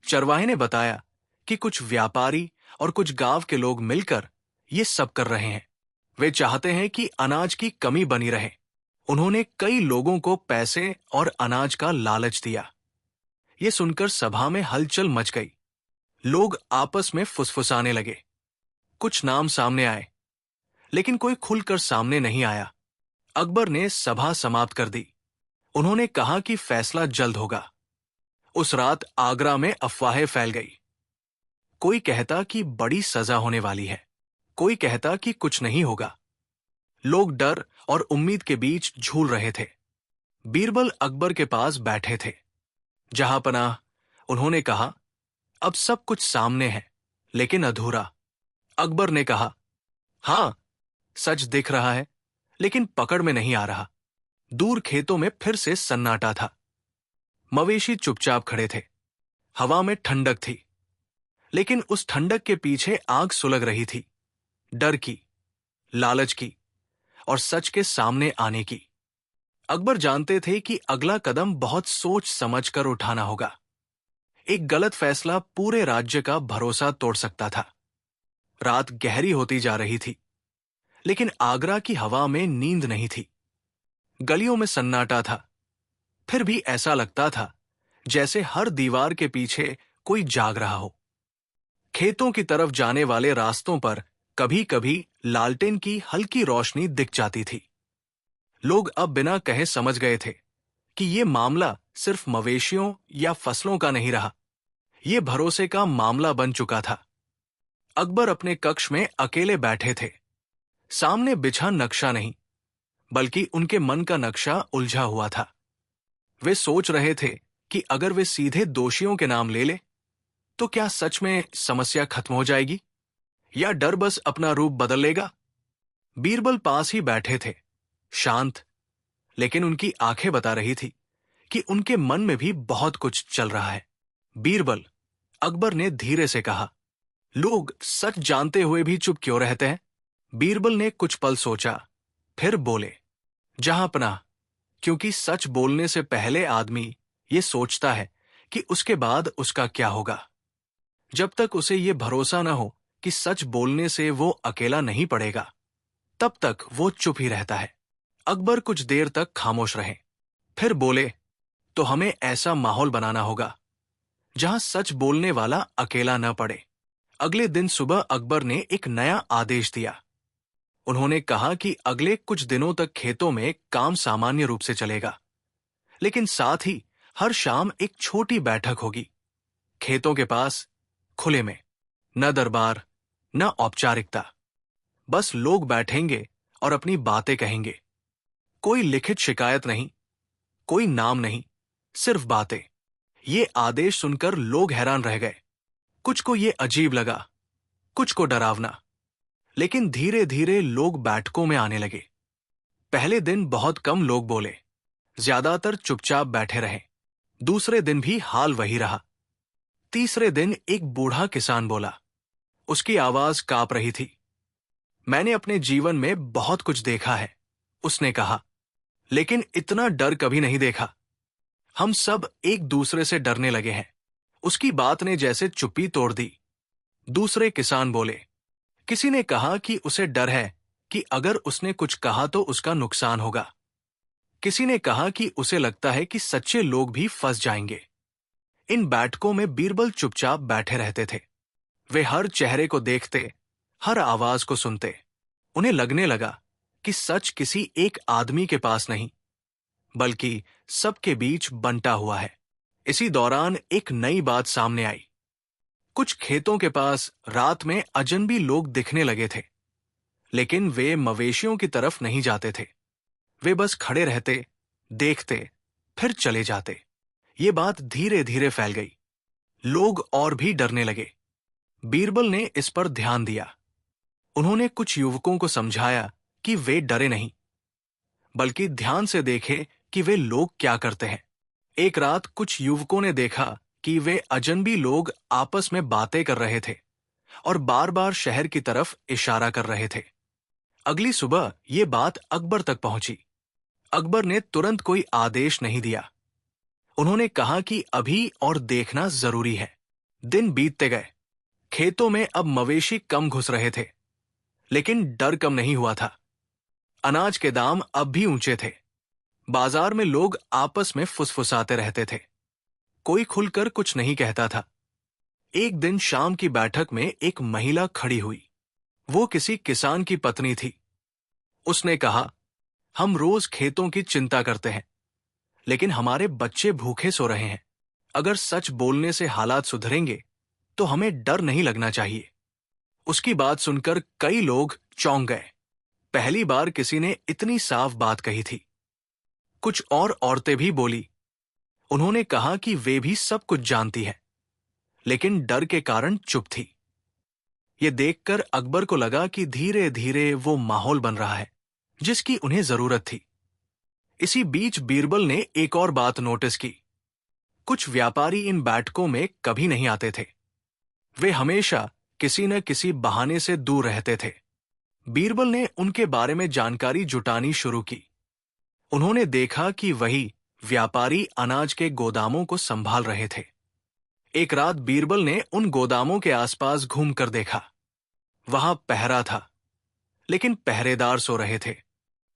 A: चरवाहे ने बताया कि कुछ व्यापारी और कुछ गांव के लोग मिलकर ये सब कर रहे हैं। वे चाहते हैं कि अनाज की कमी बनी रहे। उन्होंने कई लोगों को पैसे और अनाज का लालच दिया। ये सुनकर सभा में हलचल मच गई। लोग आपस में फुसफुसाने लगे। कुछ नाम सामने आए, लेकिन कोई खुलकर सामने नहीं आया। अकबर ने सभा समाप्त कर दी। उन्होंने कहा कि फैसला जल्द होगा। उस रात आगरा में अफवाहें फैल गई। कोई कहता कि बड़ी सजा होने वाली है, कोई कहता कि कुछ नहीं होगा। लोग डर और उम्मीद के बीच झूल रहे थे। बीरबल अकबर के पास बैठे थे। जहांपनाह, उन्होंने कहा, अब सब कुछ सामने है, लेकिन अधूरा। अकबर ने कहा, हां, सच दिख रहा है, लेकिन पकड़ में नहीं आ रहा। दूर खेतों में फिर से सन्नाटा था। मवेशी चुपचाप खड़े थे। हवा में ठंडक थी, लेकिन उस ठंडक के पीछे आग सुलग रही थी, डर की, लालच की और सच के सामने आने की। अकबर जानते थे कि अगला कदम बहुत सोच समझ कर उठाना होगा। एक गलत फैसला पूरे राज्य का भरोसा तोड़ सकता था। रात गहरी होती जा रही थी, लेकिन आगरा की हवा में नींद नहीं थी। गलियों में सन्नाटा था। फिर भी ऐसा लगता था जैसे हर दीवार के पीछे कोई जाग रहा हो। खेतों की तरफ जाने वाले रास्तों पर कभी कभी लालटेन की हल्की रोशनी दिख जाती थी। लोग अब बिना कहे समझ गए थे कि ये मामला सिर्फ मवेशियों या फसलों का नहीं रहा, ये भरोसे का मामला बन चुका था। अकबर अपने कक्ष में अकेले बैठे थे। सामने बिछा नक्शा नहीं, बल्कि उनके मन का नक्शा उलझा हुआ था। वे सोच रहे थे कि अगर वे सीधे दोषियों के नाम ले ले, तो क्या सच में समस्या खत्म हो जाएगी, या डर बस अपना रूप बदल लेगा। बीरबल पास ही बैठे थे, शांत, लेकिन उनकी आंखें बता रही थी कि उनके मन में भी बहुत कुछ चल रहा है। बीरबल, अकबर ने धीरे से कहा, लोग सच जानते हुए भी चुप क्यों रहते हैं। बीरबल ने कुछ पल सोचा, फिर बोले, जहांपनाह, क्योंकि सच बोलने से पहले आदमी ये सोचता है कि उसके बाद उसका क्या होगा। जब तक उसे ये भरोसा न हो कि सच बोलने से वो अकेला नहीं पड़ेगा, तब तक वो चुप ही रहता है। अकबर कुछ देर तक खामोश रहे, फिर बोले, तो हमें ऐसा माहौल बनाना होगा जहां सच बोलने वाला अकेला न पड़े। अगले दिन सुबह अकबर ने एक नया आदेश दिया। उन्होंने कहा कि अगले कुछ दिनों तक खेतों में काम सामान्य रूप से चलेगा, लेकिन साथ ही हर शाम एक छोटी बैठक होगी, खेतों के पास, खुले में। न दरबार, न औपचारिकता, बस लोग बैठेंगे और अपनी बातें कहेंगे। कोई लिखित शिकायत नहीं, कोई नाम नहीं, सिर्फ बातें। ये आदेश सुनकर लोग हैरान रह गए। कुछ को ये अजीब लगा, कुछ को डरावना, लेकिन धीरे धीरे लोग बैठकों में आने लगे। पहले दिन बहुत कम लोग बोले, ज्यादातर चुपचाप बैठे रहे। दूसरे दिन भी हाल वही रहा। तीसरे दिन एक बूढ़ा किसान बोला। उसकी आवाज कांप रही थी। मैंने अपने जीवन में बहुत कुछ देखा है, उसने कहा, लेकिन इतना डर कभी नहीं देखा। हम सब एक दूसरे से डरने लगे हैं। उसकी बात ने जैसे चुप्पी तोड़ दी। दूसरे किसान बोले। किसी ने कहा कि उसे डर है कि अगर उसने कुछ कहा तो उसका नुकसान होगा। किसी ने कहा कि उसे लगता है कि सच्चे लोग भी फंस जाएंगे। इन बैठकों में बीरबल चुपचाप बैठे रहते थे। वे हर चेहरे को देखते, हर आवाज को सुनते। उन्हें लगने लगा कि सच किसी एक आदमी के पास नहीं, बल्कि सबके बीच बंटा हुआ है। इसी दौरान एक नई बात सामने आई। कुछ खेतों के पास रात में अजनबी लोग दिखने लगे थे, लेकिन वे मवेशियों की तरफ नहीं जाते थे। वे बस खड़े रहते, देखते, फिर चले जाते। ये बात धीरे धीरे फैल गई। लोग और भी डरने लगे। बीरबल ने इस पर ध्यान दिया। उन्होंने कुछ युवकों को समझाया कि वे डरे नहीं, बल्कि ध्यान से देखें कि वे लोग क्या करते हैं। एक रात कुछ युवकों ने देखा कि वे अजनबी लोग आपस में बातें कर रहे थे और बार बार शहर की तरफ इशारा कर रहे थे। अगली सुबह ये बात अकबर तक पहुंची। अकबर ने तुरंत कोई आदेश नहीं दिया। उन्होंने कहा कि अभी और देखना जरूरी है। दिन बीतते गए। खेतों में अब मवेशी कम घुस रहे थे, लेकिन डर कम नहीं हुआ था। अनाज के दाम अब भी ऊंचे थे। बाजार में लोग आपस में फुसफुसाते रहते थे। कोई खुलकर कुछ नहीं कहता था। एक दिन शाम की बैठक में एक महिला खड़ी हुई। वो किसी किसान की पत्नी थी। उसने कहा, हम रोज खेतों की चिंता करते हैं, लेकिन हमारे बच्चे भूखे सो रहे हैं। अगर सच बोलने से हालात सुधरेंगे तो हमें डर नहीं लगना चाहिए। उसकी बात सुनकर कई लोग चौंक गए। पहली बार किसी ने इतनी साफ बात कही थी। कुछ और औरतें भी बोली। उन्होंने कहा कि वे भी सब कुछ जानती हैं, लेकिन डर के कारण चुप थी। ये देखकर अकबर को लगा कि धीरे धीरे वो माहौल बन रहा है जिसकी उन्हें जरूरत थी। इसी बीच बीरबल ने एक और बात नोटिस की। कुछ व्यापारी इन बैठकों में कभी नहीं आते थे। वे हमेशा किसी न किसी बहाने से दूर रहते थे। बीरबल ने उनके बारे में जानकारी जुटानी शुरू की। उन्होंने देखा कि वही व्यापारी अनाज के गोदामों को संभाल रहे थे। एक रात बीरबल ने उन गोदामों के आसपास घूमकर देखा। वहां पहरा था, लेकिन पहरेदार सो रहे थे।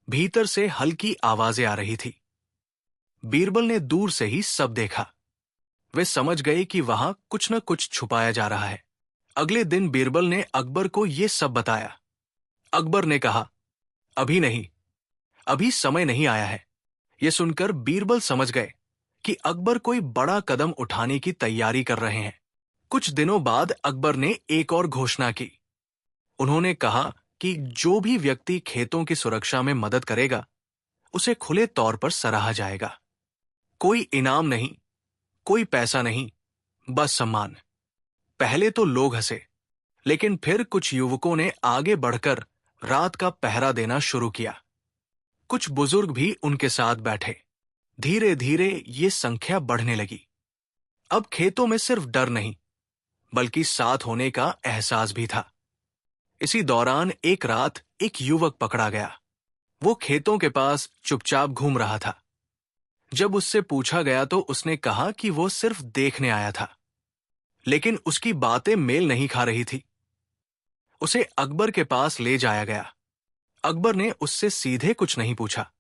A: भीतर से हल्की आवाजें आ रही थी। बीरबल ने दूर से ही सब देखा। वे समझ गए कि वहां कुछ न कुछ छुपाया जा रहा है। अगले दिन बीरबल ने अकबर को यह सब बताया। अकबर ने कहा, अभी नहीं, अभी समय नहीं आया है। यह सुनकर बीरबल समझ गए कि अकबर कोई बड़ा कदम उठाने की तैयारी कर रहे हैं। कुछ दिनों बाद अकबर ने एक और घोषणा की। उन्होंने कहा कि जो भी व्यक्ति खेतों की सुरक्षा में मदद करेगा, उसे खुले तौर पर सराहा जाएगा। कोई इनाम नहीं, कोई पैसा नहीं, बस सम्मान। पहले तो लोग हंसे, लेकिन फिर कुछ युवकों ने आगे बढ़कर रात का पहरा देना शुरू किया। कुछ बुजुर्ग भी उनके साथ बैठे। धीरे धीरे ये संख्या बढ़ने लगी। अब खेतों में सिर्फ डर नहीं, बल्कि साथ होने का एहसास भी था। इसी दौरान एक रात एक युवक पकड़ा गया। वो खेतों के पास चुपचाप घूम रहा था। जब उससे पूछा गया तो उसने कहा कि वो सिर्फ देखने आया था, लेकिन उसकी बातें मेल नहीं खा रही थी। उसे अकबर के पास ले जाया गया। अकबर ने उससे सीधे कुछ नहीं पूछा,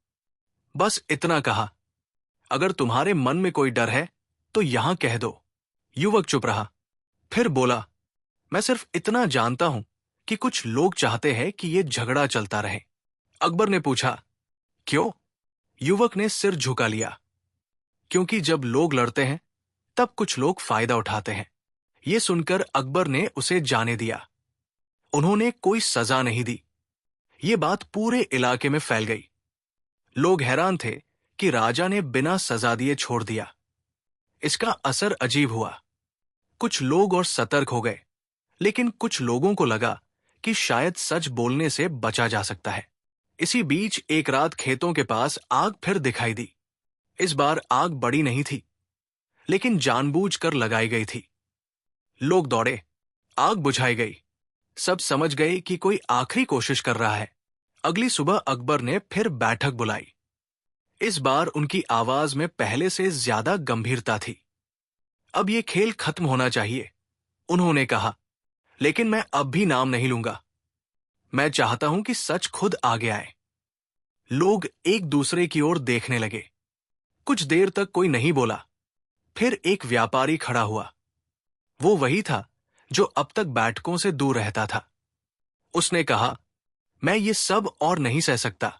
A: बस इतना कहा, अगर तुम्हारे मन में कोई डर है तो यहां कह दो। युवक चुप रहा। फिर बोला, मैं सिर्फ इतना जानता हूं कि कुछ लोग चाहते हैं कि यह झगड़ा चलता रहे। अकबर ने पूछा, क्यों? युवक ने सिर झुका लिया। क्योंकि जब लोग लड़ते हैं तब कुछ लोग फायदा उठाते हैं। यह सुनकर अकबर ने उसे जाने दिया। उन्होंने कोई सजा नहीं दी। ये बात पूरे इलाके में फैल गई। लोग हैरान थे कि राजा ने बिना सजा दिए छोड़ दिया। इसका असर अजीब हुआ। कुछ लोग और सतर्क हो गए, लेकिन कुछ लोगों को लगा कि शायद सच बोलने से बचा जा सकता है। इसी बीच एक रात खेतों के पास आग फिर दिखाई दी। इस बार आग बड़ी नहीं थी, लेकिन जानबूझकर लगाई गई थी। लोग दौड़े, आग बुझाई गई। सब समझ गए कि कोई आखिरी कोशिश कर रहा है। अगली सुबह अकबर ने फिर बैठक बुलाई। इस बार उनकी आवाज में पहले से ज्यादा गंभीरता थी। अब ये खेल खत्म होना चाहिए, उन्होंने कहा, लेकिन मैं अब भी नाम नहीं लूंगा। मैं चाहता हूं कि सच खुद आगे आए। लोग एक दूसरे की ओर देखने लगे। कुछ देर तक कोई नहीं बोला। फिर एक व्यापारी खड़ा हुआ। वो वही था जो अब तक बैठकों से दूर रहता था। उसने कहा, मैं ये सब और नहीं सह सकता।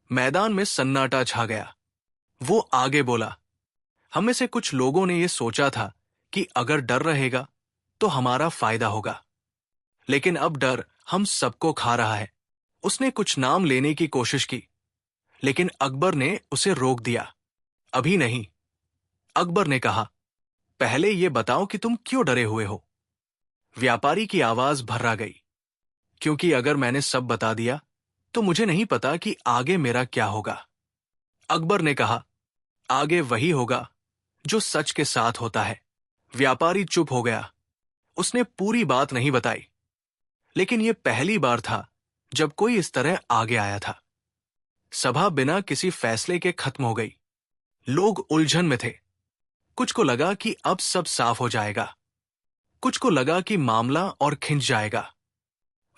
A: मैदान में सन्नाटा छा गया। वो आगे बोला, हम में से कुछ लोगों ने यह सोचा था कि अगर डर रहेगा तो हमारा फायदा होगा, लेकिन अब डर हम सबको खा रहा है। उसने कुछ नाम लेने की कोशिश की, लेकिन अकबर ने उसे रोक दिया। अभी नहीं, अकबर ने कहा, पहले ये बताओ कि तुम क्यों डरे हुए हो। व्यापारी की आवाज भर्रा गई, क्योंकि अगर मैंने सब बता दिया तो मुझे नहीं पता कि आगे मेरा क्या होगा। अकबर ने कहा, आगे वही होगा जो सच के साथ होता है। व्यापारी चुप हो गया। उसने पूरी बात नहीं बताई, लेकिन यह पहली बार था जब कोई इस तरह आगे आया था। सभा बिना किसी फैसले के खत्म हो गई। लोग उलझन में थे। कुछ को लगा कि अब सब साफ हो जाएगा, कुछ को लगा कि मामला और खिंच जाएगा।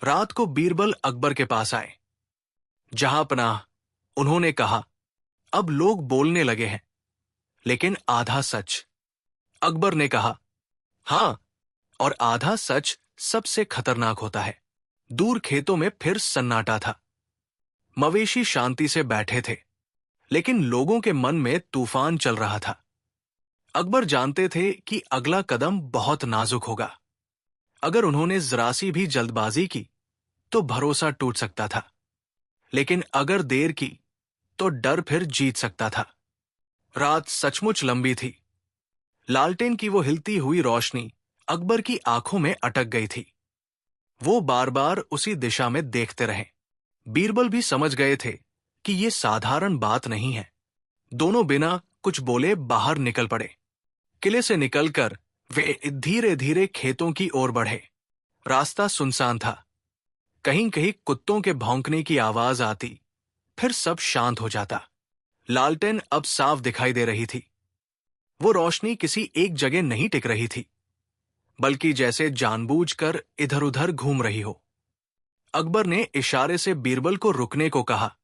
A: रात को बीरबल अकबर के पास आए। जहां पनाह, उन्होंने कहा, अब लोग बोलने लगे हैं, लेकिन आधा सच। अकबर ने कहा, हां, और आधा सच सबसे खतरनाक होता है। दूर खेतों में फिर सन्नाटा था। मवेशी शांति से बैठे थे, लेकिन लोगों के मन में तूफान चल रहा था। अकबर जानते थे कि अगला कदम बहुत नाजुक होगा। अगर उन्होंने जरा सी भी जल्दबाजी की तो भरोसा टूट सकता था, लेकिन अगर देर की तो डर फिर जीत सकता था। रात सचमुच लंबी थी। लालटेन की वो हिलती हुई रोशनी अकबर की आंखों में अटक गई थी। वो बार बार उसी दिशा में देखते रहे। बीरबल भी समझ गए थे कि ये साधारण बात नहीं है। दोनों बिना कुछ बोले बाहर निकल पड़े। किले से निकलकर वे धीरे धीरे खेतों की ओर बढ़े। रास्ता सुनसान था। कहीं कहीं कुत्तों के भौंकने की आवाज आती, फिर सब शांत हो जाता। लालटेन अब साफ दिखाई दे रही थी। वो रोशनी किसी एक जगह नहीं टिक रही थी, बल्कि जैसे जानबूझकर इधर उधर घूम रही हो। अकबर ने इशारे से बीरबल को रुकने को कहा।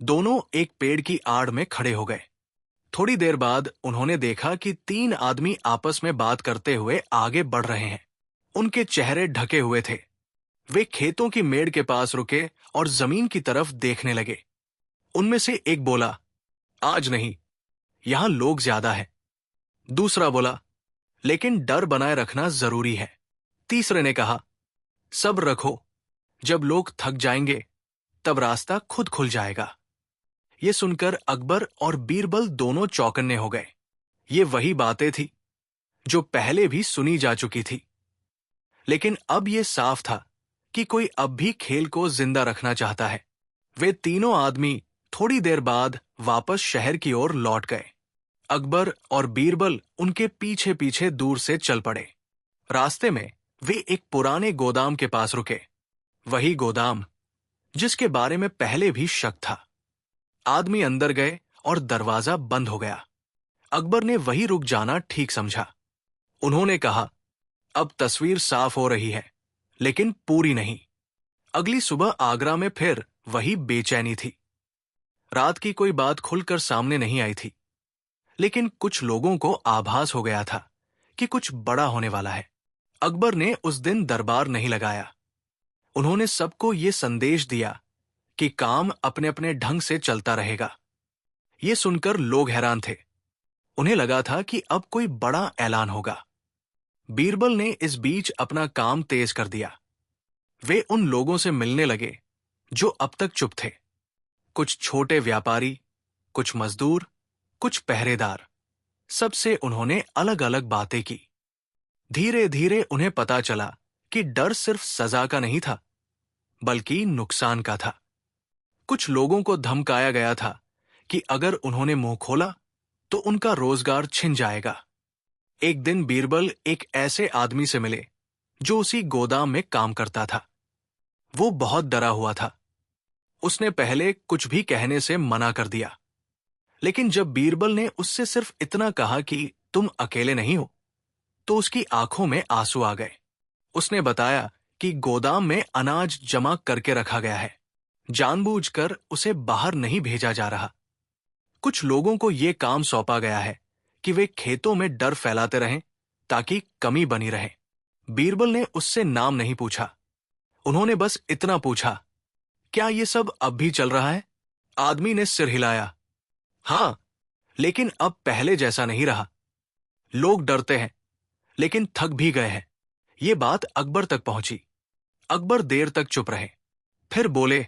A: दोनों एक पेड़ की आड़ में खड़े हो गए। थोड़ी देर बाद उन्होंने देखा कि 3 आदमी आपस में बात करते हुए आगे बढ़ रहे हैं। उनके चेहरे ढके हुए थे। वे खेतों की मेड़ के पास रुके और जमीन की तरफ देखने लगे। उनमें से एक बोला, आज नहीं, यहां लोग ज्यादा हैं। दूसरा बोला, लेकिन डर बनाए रखना जरूरी है। तीसरे ने कहा, सब्र रखो, जब लोग थक जाएंगे तब रास्ता खुद खुल जाएगा। ये सुनकर अकबर और बीरबल दोनों चौकन्ने हो गए। ये वही बातें थी जो पहले भी सुनी जा चुकी थी, लेकिन अब ये साफ था कि कोई अब भी खेल को जिंदा रखना चाहता है। वे तीनों आदमी थोड़ी देर बाद वापस शहर की ओर लौट गए। अकबर और बीरबल उनके पीछे पीछे दूर से चल पड़े। रास्ते में वे एक पुराने गोदाम के पास रुके। वही गोदाम जिसके बारे में पहले भी शक था। आदमी अंदर गए और दरवाजा बंद हो गया। अकबर ने वही रुक जाना ठीक समझा। उन्होंने कहा, अब तस्वीर साफ हो रही है, लेकिन पूरी नहीं। अगली सुबह आगरा में फिर वही बेचैनी थी। रात की कोई बात खुलकर सामने नहीं आई थी, लेकिन कुछ लोगों को आभास हो गया था कि कुछ बड़ा होने वाला है। अकबर ने उस दिन दरबार नहीं लगाया। उन्होंने सबको ये संदेश दिया कि काम अपने अपने ढंग से चलता रहेगा। ये सुनकर लोग हैरान थे। उन्हें लगा था कि अब कोई बड़ा ऐलान होगा। बीरबल ने इस बीच अपना काम तेज कर दिया। वे उन लोगों से मिलने लगे जो अब तक चुप थे। कुछ छोटे व्यापारी, कुछ मजदूर, कुछ पहरेदार। सबसे उन्होंने अलग अलग बातें की। धीरे धीरे उन्हें पता चला कि डर सिर्फ सजा का नहीं था, बल्कि नुकसान का था। कुछ लोगों को धमकाया गया था कि अगर उन्होंने मुंह खोला तो उनका रोजगार छिन जाएगा। एक दिन बीरबल एक ऐसे आदमी से मिले जो उसी गोदाम में काम करता था। वो बहुत डरा हुआ था। उसने पहले कुछ भी कहने से मना कर दिया, लेकिन जब बीरबल ने उससे सिर्फ इतना कहा कि तुम अकेले नहीं हो, तो उसकी आंखों में आंसू आ गए। उसने बताया कि गोदाम में अनाज जमा करके रखा गया है। जानबूझकर उसे बाहर नहीं भेजा जा रहा। कुछ लोगों को यह काम सौंपा गया है कि वे खेतों में डर फैलाते रहें ताकि कमी बनी रहे। बीरबल ने उससे नाम नहीं पूछा। उन्होंने बस इतना पूछा, क्या ये सब अब भी चल रहा है? आदमी ने सिर हिलाया। हां, लेकिन अब पहले जैसा नहीं रहा। लोग डरते हैं, लेकिन थक भी गए हैं। ये बात अकबर तक पहुंची। अकबर देर तक चुप रहे, फिर बोले,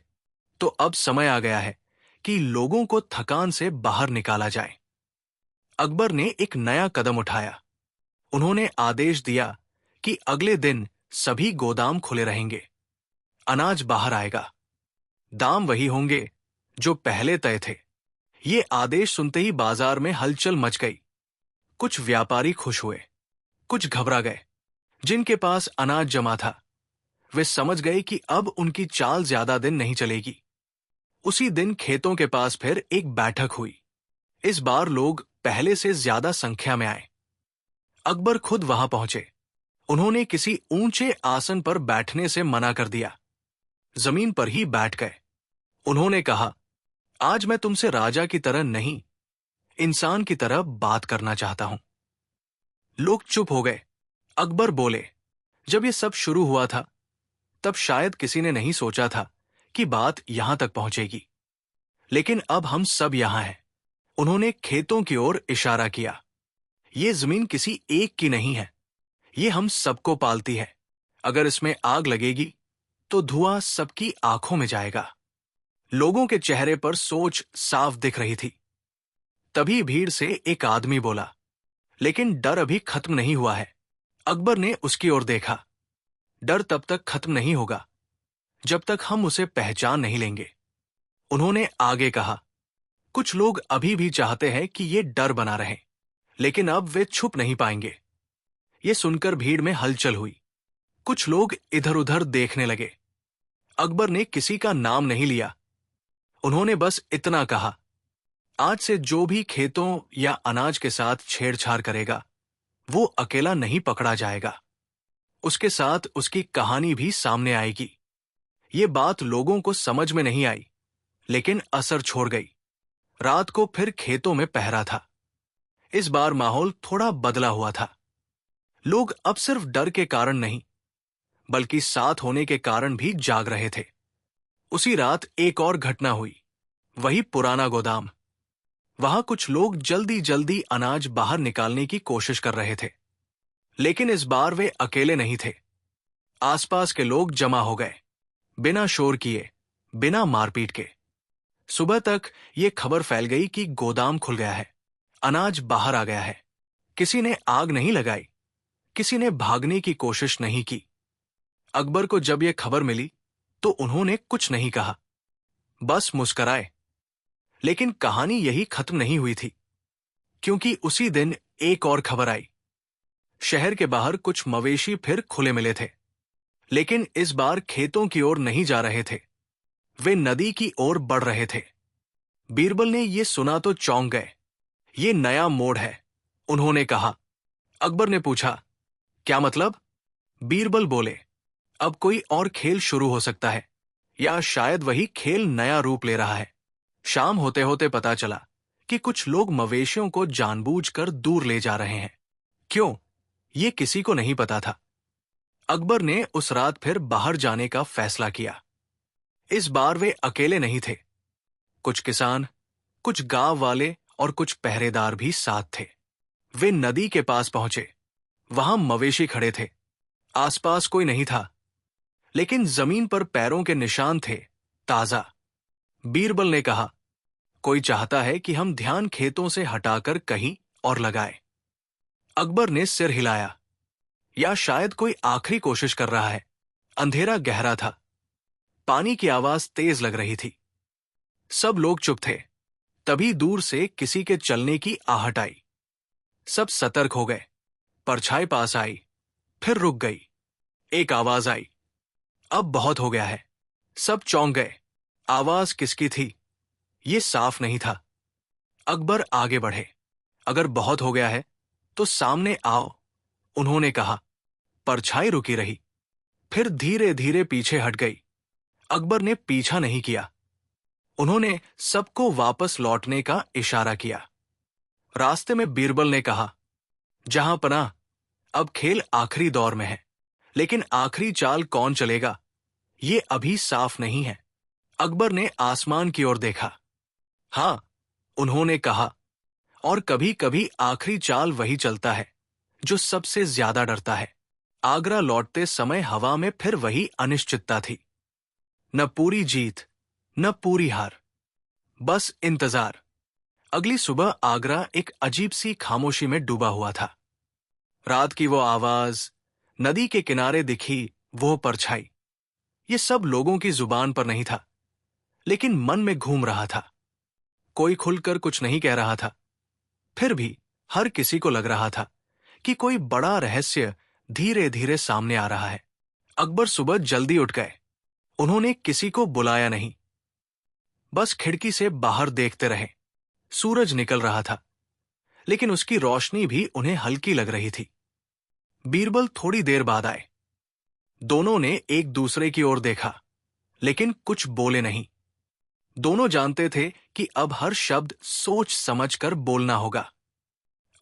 A: तो अब समय आ गया है कि लोगों को थकान से बाहर निकाला जाए। अकबर ने एक नया कदम उठाया। उन्होंने आदेश दिया कि अगले दिन सभी गोदाम खुले रहेंगे। अनाज बाहर आएगा, दाम वही होंगे जो पहले तय थे। ये आदेश सुनते ही बाजार में हलचल मच गई। कुछ व्यापारी खुश हुए, कुछ घबरा गए। जिनके पास अनाज जमा था वे समझ गए कि अब उनकी चाल ज्यादा दिन नहीं चलेगी। उसी दिन खेतों के पास फिर एक बैठक हुई। इस बार लोग पहले से ज्यादा संख्या में आए। अकबर खुद वहां पहुंचे। उन्होंने किसी ऊंचे आसन पर बैठने से मना कर दिया। जमीन पर ही बैठ गए। उन्होंने कहा, आज मैं तुमसे राजा की तरह नहीं, इंसान की तरह बात करना चाहता हूं। लोग चुप हो गए। अकबर बोले, जब यह सब शुरू हुआ था तब शायद किसी ने नहीं सोचा था कि बात यहां तक पहुंचेगी, लेकिन अब हम सब यहां हैं। उन्होंने खेतों की ओर इशारा किया। ये जमीन किसी एक की नहीं है, ये हम सबको पालती है। अगर इसमें आग लगेगी तो धुआं सबकी आंखों में जाएगा। लोगों के चेहरे पर सोच साफ दिख रही थी। तभी भीड़ से एक आदमी बोला, लेकिन डर अभी खत्म नहीं हुआ है। अकबर ने उसकी ओर देखा। डर तब तक खत्म नहीं होगा जब तक हम उसे पहचान नहीं लेंगे। उन्होंने आगे कहा, कुछ लोग अभी भी चाहते हैं कि ये डर बना रहे, लेकिन अब वे छुप नहीं पाएंगे। ये सुनकर भीड़ में हलचल हुई। कुछ लोग इधर उधर देखने लगे। अकबर ने किसी का नाम नहीं लिया। उन्होंने बस इतना कहा, आज से जो भी खेतों या अनाज के साथ छेड़छाड़ करेगा वो अकेला नहीं पकड़ा जाएगा। उसके साथ उसकी कहानी भी सामने आएगी। ये बात लोगों को समझ में नहीं आई, लेकिन असर छोड़ गई। रात को फिर खेतों में पहरा था। इस बार माहौल थोड़ा बदला हुआ था। लोग अब सिर्फ डर के कारण नहीं, बल्कि साथ होने के कारण भी जाग रहे थे। उसी रात एक और घटना हुई। वही पुराना गोदाम। वहां कुछ लोग जल्दी जल्दी अनाज बाहर निकालने की कोशिश कर रहे थे, लेकिन इस बार वे अकेले नहीं थे। आसपास के लोग जमा हो गए, बिना शोर किए, बिना मारपीट के। सुबह तक ये खबर फैल गई कि गोदाम खुल गया है, अनाज बाहर आ गया है। किसी ने आग नहीं लगाई, किसी ने भागने की कोशिश नहीं की। अकबर को जब यह खबर मिली तो उन्होंने कुछ नहीं कहा, बस मुस्कुराए। लेकिन कहानी यही खत्म नहीं हुई थी, क्योंकि उसी दिन एक और खबर आई। शहर के बाहर कुछ मवेशी फिर खुले मिले थे, लेकिन इस बार खेतों की ओर नहीं जा रहे थे, वे नदी की ओर बढ़ रहे थे। बीरबल ने यह सुना तो चौंक गए। ये नया मोड़ है, उन्होंने कहा। अकबर ने पूछा, क्या मतलब? बीरबल बोले, अब कोई और खेल शुरू हो सकता है, या शायद वही खेल नया रूप ले रहा है। शाम होते होते पता चला कि कुछ लोग मवेशियों को जानबूझकर दूर ले जा रहे हैं। क्यों, ये किसी को नहीं पता था। अकबर ने उस रात फिर बाहर जाने का फैसला किया। इस बार वे अकेले नहीं थे। कुछ किसान, कुछ गांव वाले और कुछ पहरेदार भी साथ थे। वे नदी के पास पहुंचे। वहां मवेशी खड़े थे। आसपास कोई नहीं था, लेकिन जमीन पर पैरों के निशान थे, ताजा। बीरबल ने कहा, कोई चाहता है कि हम ध्यान खेतों से हटाकर कहीं और लगाएं। अकबर ने सिर हिलाया, या शायद कोई आखिरी कोशिश कर रहा है। अंधेरा गहरा था, पानी की आवाज तेज लग रही थी। सब लोग चुप थे। तभी दूर से किसी के चलने की आहट आई। सब सतर्क हो गए। परछाई पास आई, फिर रुक गई। एक आवाज आई, अब बहुत हो गया है। सब चौंक गए। आवाज किसकी थी, ये साफ नहीं था। अकबर आगे बढ़े। अगर बहुत हो गया है तो सामने आओ, उन्होंने कहा। परछाई रुकी रही, फिर धीरे धीरे पीछे हट गई। अकबर ने पीछा नहीं किया। उन्होंने सबको वापस लौटने का इशारा किया। रास्ते में बीरबल ने कहा, जहां पनाह, अब खेल आखिरी दौर में है, लेकिन आखिरी चाल कौन चलेगा ये अभी साफ नहीं है। अकबर ने आसमान की ओर देखा। हां, उन्होंने कहा, और कभी कभी आखिरी चाल वही चलता है जो सबसे ज्यादा डरता है। आगरा लौटते समय हवा में फिर वही अनिश्चितता थी। न पूरी जीत, न पूरी हार, बस इंतजार। अगली सुबह आगरा एक अजीब सी खामोशी में डूबा हुआ था। रात की वो आवाज, नदी के किनारे दिखी वो परछाई, ये सब लोगों की जुबान पर नहीं था, लेकिन मन में घूम रहा था। कोई खुलकर कुछ नहीं कह रहा था, फिर भी हर किसी को लग रहा था कि कोई बड़ा रहस्य धीरे धीरे सामने आ रहा है। अकबर सुबह जल्दी उठ गए। उन्होंने किसी को बुलाया नहीं, बस खिड़की से बाहर देखते रहे। सूरज निकल रहा था, लेकिन उसकी रोशनी भी उन्हें हल्की लग रही थी। बीरबल थोड़ी देर बाद आए। दोनों ने एक दूसरे की ओर देखा, लेकिन कुछ बोले नहीं। दोनों जानते थे कि अब हर शब्द सोच समझकर बोलना होगा।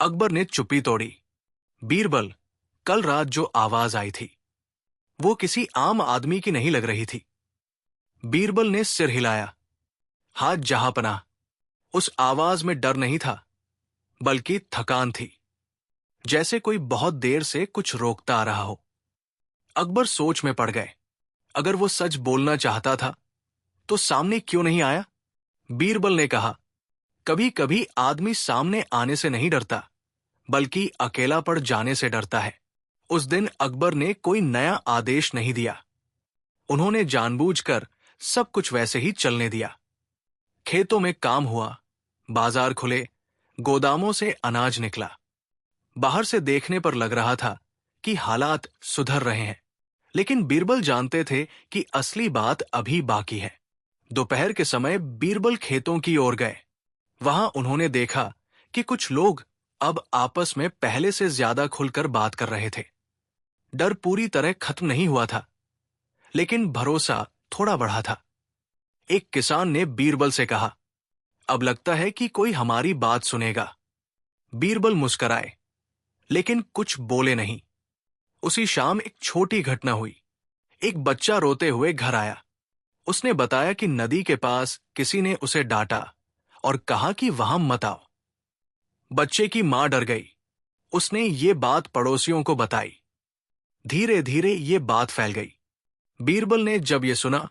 A: अकबर ने चुप्पी तोड़ी। बीरबल, कल रात जो आवाज आई थी, वो किसी आम आदमी की नहीं लग रही थी। बीरबल ने सिर हिलाया। हाथ जहांपनाह, उस आवाज में डर नहीं था, बल्कि थकान थी, जैसे कोई बहुत देर से कुछ रोकता आ रहा हो। अकबर सोच में पड़ गए। अगर वो सच बोलना चाहता था, तो सामने क्यों नहीं आया? बीरबल ने कहा, कभी कभी आदमी सामने आने से नहीं डरता, बल्कि अकेला पड़ जाने से डरता है। उस दिन अकबर ने कोई नया आदेश नहीं दिया। उन्होंने जानबूझकर सब कुछ वैसे ही चलने दिया। खेतों में काम हुआ, बाजार खुले, गोदामों से अनाज निकला। बाहर से देखने पर लग रहा था कि हालात सुधर रहे हैं, लेकिन बीरबल जानते थे कि असली बात अभी बाकी है। दोपहर के समय बीरबल खेतों की ओर गए। वहां उन्होंने देखा कि कुछ लोग अब आपस में पहले से ज्यादा खुलकर बात कर रहे थे। डर पूरी तरह खत्म नहीं हुआ था, लेकिन भरोसा थोड़ा बढ़ा था। एक किसान ने बीरबल से कहा, अब लगता है कि कोई हमारी बात सुनेगा। बीरबल मुस्कराए, लेकिन कुछ बोले नहीं। उसी शाम एक छोटी घटना हुई। एक बच्चा रोते हुए घर आया। उसने बताया कि नदी के पास किसी ने उसे डांटा और कहा कि वहां मत आओ। बच्चे की मां डर गई। उसने ये बात पड़ोसियों को बताई। धीरे धीरे ये बात फैल गई। बीरबल ने जब ये सुना,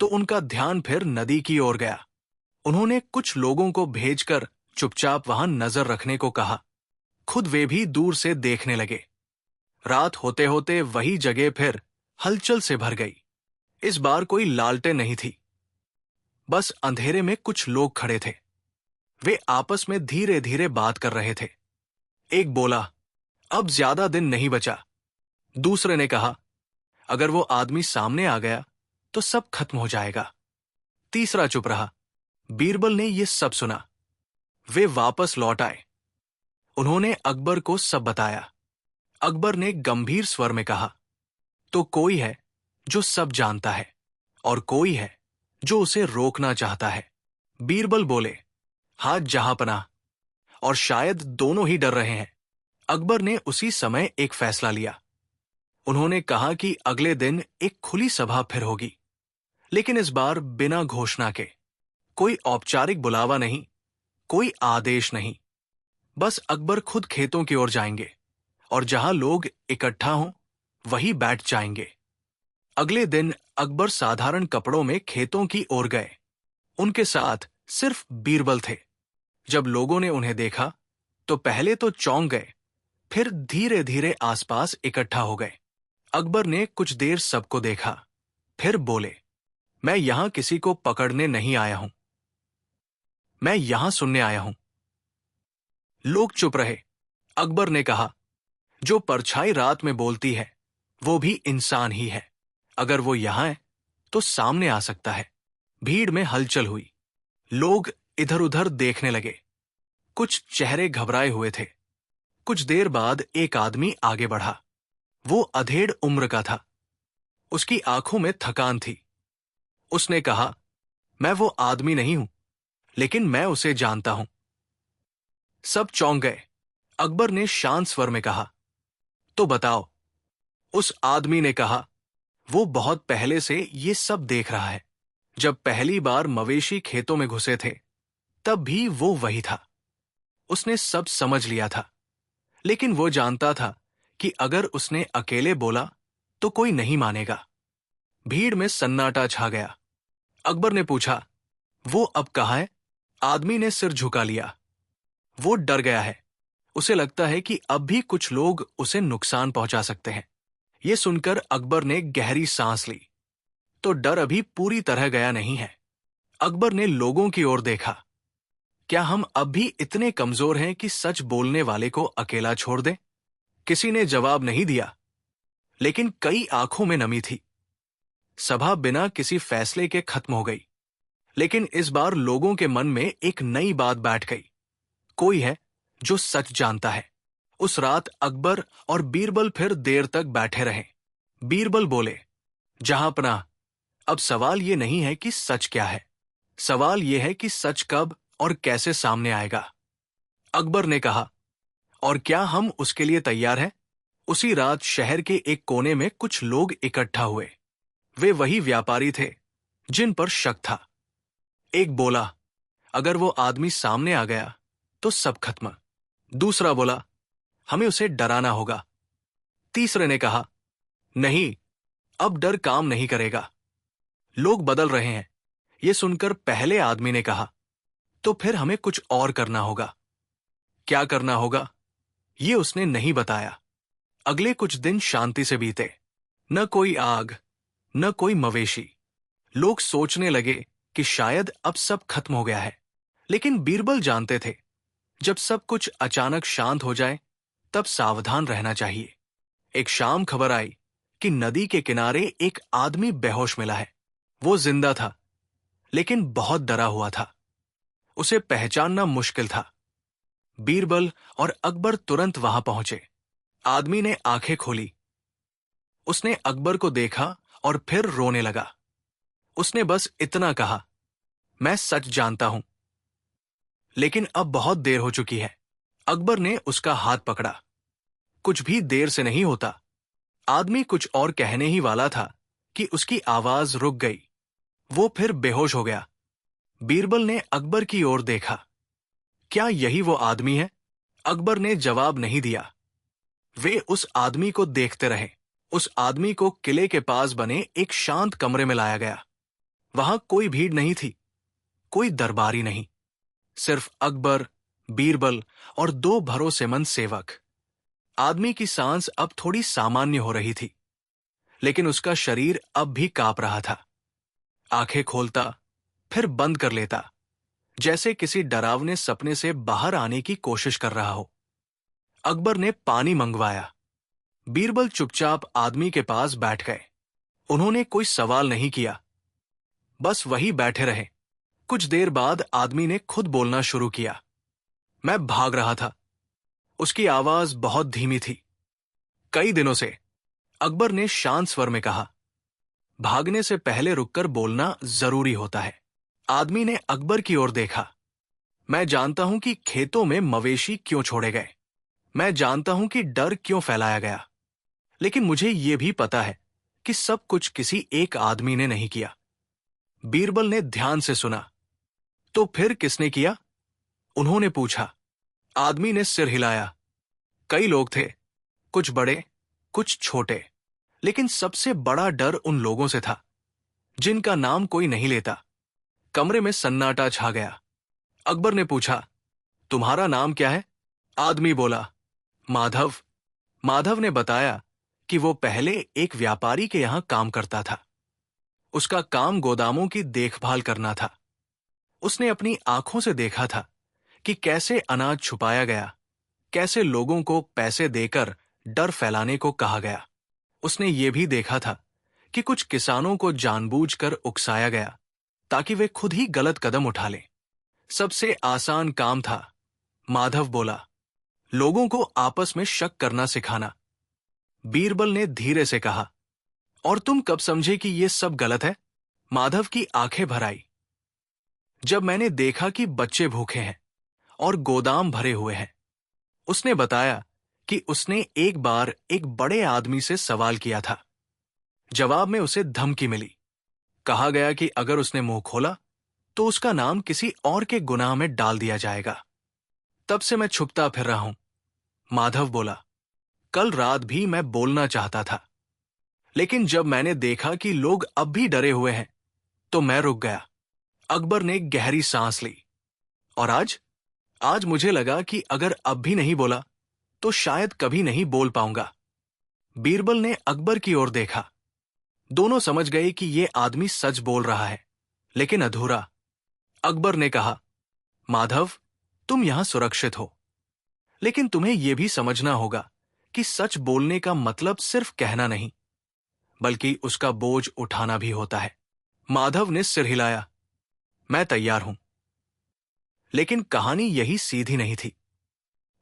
A: तो उनका ध्यान फिर नदी की ओर गया। उन्होंने कुछ लोगों को भेजकर चुपचाप वहां नजर रखने को कहा। खुद वे भी दूर से देखने लगे। रात होते होते वही जगह फिर हलचल से भर गई। इस बार कोई लालटेन नहीं थी, बस अंधेरे में कुछ लोग खड़े थे। वे आपस में धीरे धीरे बात कर रहे थे। एक बोला, अब ज्यादा दिन नहीं बचा। दूसरे ने कहा, अगर वो आदमी सामने आ गया तो सब खत्म हो जाएगा। तीसरा चुप रहा। बीरबल ने यह सब सुना। वे वापस लौट आए। उन्होंने अकबर को सब बताया। अकबर ने गंभीर स्वर में कहा, तो कोई है जो सब जानता है, और कोई है जो उसे रोकना चाहता है। बीरबल बोले, हाथ जहांपनाह, और शायद दोनों ही डर रहे हैं। अकबर ने उसी समय एक फैसला लिया। उन्होंने कहा कि अगले दिन एक खुली सभा फिर होगी, लेकिन इस बार बिना घोषणा के। कोई औपचारिक बुलावा नहीं, कोई आदेश नहीं। बस अकबर खुद खेतों की ओर जाएंगे, और जहां लोग इकट्ठा हों, वहीं बैठ जाएंगे। अगले दिन अकबर साधारण कपड़ों में खेतों की ओर गए। उनके साथ सिर्फ बीरबल थे। जब लोगों ने उन्हें देखा, तो पहले तो चौंक गए, फिर धीरे धीरे आसपास इकट्ठा हो गए। अकबर ने कुछ देर सबको देखा, फिर बोले, मैं यहां किसी को पकड़ने नहीं आया हूं, मैं यहां सुनने आया हूं। लोग चुप रहे। अकबर ने कहा, जो परछाई रात में बोलती है, वो भी इंसान ही है। अगर वो यहां है, तो सामने आ सकता है। भीड़ में हलचल हुई। लोग इधर उधर देखने लगे। कुछ चेहरे घबराए हुए थे। कुछ देर बाद एक आदमी आगे बढ़ा। वो अधेड़ उम्र का था। उसकी आंखों में थकान थी। उसने कहा, मैं वो आदमी नहीं हूं, लेकिन मैं उसे जानता हूं। सब चौंक गए। अकबर ने शांत स्वर में कहा, तो बताओ। उस आदमी ने कहा, वो बहुत पहले से ये सब देख रहा है। जब पहली बार मवेशी खेतों में घुसे थे, तब भी वो वही था। उसने सब समझ लिया था, लेकिन वो जानता था कि अगर उसने अकेले बोला तो कोई नहीं मानेगा। भीड़ में सन्नाटा छा गया। अकबर ने पूछा, वो अब कहाँ है? आदमी ने सिर झुका लिया। वो डर गया है। उसे लगता है कि अब भी कुछ लोग उसे नुकसान पहुंचा सकते हैं। ये सुनकर अकबर ने गहरी सांस ली। तो डर अभी पूरी तरह गया नहीं है। अकबर ने लोगों की ओर देखा। क्या हम अब भी इतने कमजोर हैं कि सच बोलने वाले को अकेला छोड़ दें? किसी ने जवाब नहीं दिया, लेकिन कई आंखों में नमी थी। सभा बिना किसी फैसले के खत्म हो गई, लेकिन इस बार लोगों के मन में एक नई बात बैठ गई। कोई है जो सच जानता है। उस रात अकबर और बीरबल फिर देर तक बैठे रहे। बीरबल बोले, जहांपनाह, अब सवाल ये नहीं है कि सच क्या है, सवाल ये है कि सच कब और कैसे सामने आएगा। अकबर ने कहा, और क्या हम उसके लिए तैयार हैं? उसी रात शहर के एक कोने में कुछ लोग इकट्ठा हुए। वे वही व्यापारी थे जिन पर शक था। एक बोला, अगर वो आदमी सामने आ गया तो सब खत्म। दूसरा बोला, हमें उसे डराना होगा। तीसरे ने कहा, नहीं, अब डर काम नहीं करेगा। लोग बदल रहे हैं। ये सुनकर पहले आदमी ने कहा, तो फिर हमें कुछ और करना होगा। क्या करना होगा, ये उसने नहीं बताया। अगले कुछ दिन शांति से बीते। न कोई आग, न कोई मवेशी। लोग सोचने लगे कि शायद अब सब खत्म हो गया है। लेकिन बीरबल जानते थे, जब सब कुछ अचानक शांत हो जाए तब सावधान रहना चाहिए। एक शाम खबर आई कि नदी के किनारे एक आदमी बेहोश मिला है। वो जिंदा था, लेकिन बहुत डरा हुआ था। उसे पहचानना मुश्किल था। बीरबल और अकबर तुरंत वहां पहुंचे। आदमी ने आंखें खोली। उसने अकबर को देखा और फिर रोने लगा। उसने बस इतना कहा, मैं सच जानता हूं, लेकिन अब बहुत देर हो चुकी है। अकबर ने उसका हाथ पकड़ा। कुछ भी देर से नहीं होता। आदमी कुछ और कहने ही वाला था कि उसकी आवाज रुक गई। वो फिर बेहोश हो गया। बीरबल ने अकबर की ओर देखा। क्या यही वो आदमी है? अकबर ने जवाब नहीं दिया। वे उस आदमी को देखते रहे। उस आदमी को किले के पास बने एक शांत कमरे में लाया गया। वहां कोई भीड़ नहीं थी, कोई दरबारी नहीं, सिर्फ अकबर, बीरबल और दो भरोसेमंद सेवक। आदमी की सांस अब थोड़ी सामान्य हो रही थी, लेकिन उसका शरीर अब भी कांप रहा था। आंखें खोलता, फिर बंद कर लेता, जैसे किसी डरावने सपने से बाहर आने की कोशिश कर रहा हो। अकबर ने पानी मंगवाया। बीरबल चुपचाप आदमी के पास बैठ गए। उन्होंने कोई सवाल नहीं किया, बस वही बैठे रहे। कुछ देर बाद आदमी ने खुद बोलना शुरू किया। मैं भाग रहा था। उसकी आवाज बहुत धीमी थी। कई दिनों से, अकबर ने शांत स्वर में कहा। भागने से पहले रुककर बोलना जरूरी होता है। आदमी ने अकबर की ओर देखा। मैं जानता हूं कि खेतों में मवेशी क्यों छोड़े गए। मैं जानता हूं कि डर क्यों फैलाया गया। लेकिन मुझे यह भी पता है कि सब कुछ किसी एक आदमी ने नहीं किया। बीरबल ने ध्यान से सुना। तो फिर किसने किया? उन्होंने पूछा। आदमी ने सिर हिलाया। कई लोग थे, कुछ बड़े, कुछ छोटे, लेकिन सबसे बड़ा डर उन लोगों से था जिनका नाम कोई नहीं लेता। कमरे में सन्नाटा छा गया। अकबर ने पूछा, तुम्हारा नाम क्या है? आदमी बोला, माधव। माधव ने बताया कि वो पहले एक व्यापारी के यहां काम करता था। उसका काम गोदामों की देखभाल करना था। उसने अपनी आंखों से देखा था कि कैसे अनाज छुपाया गया, कैसे लोगों को पैसे देकर डर फैलाने को कहा गया। उसने ये भी देखा था कि कुछ किसानों को जानबूझकर उकसाया गया ताकि वे खुद ही गलत कदम उठा लें। सबसे आसान काम था, माधव बोला, लोगों को आपस में शक करना सिखाना। बीरबल ने धीरे से कहा, और तुम कब समझे कि यह सब गलत है? माधव की आंखें भर आई। जब मैंने देखा कि बच्चे भूखे हैं और गोदाम भरे हुए हैं। उसने बताया कि उसने एक बार एक बड़े आदमी से सवाल किया था। जवाब में उसे धमकी मिली। कहा गया कि अगर उसने मुंह खोला तो उसका नाम किसी और के गुनाह में डाल दिया जाएगा। तब से मैं छुपता फिर रहा हूं। माधव बोला, कल रात भी मैं बोलना चाहता था, लेकिन जब मैंने देखा कि लोग अब भी डरे हुए हैं तो मैं रुक गया। अकबर ने गहरी सांस ली। और आज मुझे लगा कि अगर अब भी नहीं बोला तो शायद कभी नहीं बोल पाऊंगा। बीरबल ने अकबर की ओर देखा। दोनों समझ गए कि ये आदमी सच बोल रहा है, लेकिन अधूरा। अकबर ने कहा, माधव, तुम यहां सुरक्षित हो, लेकिन तुम्हें यह भी समझना होगा कि सच बोलने का मतलब सिर्फ कहना नहीं, बल्कि उसका बोझ उठाना भी होता है। माधव ने सिर हिलाया, मैं तैयार हूं। लेकिन कहानी यही सीधी नहीं थी।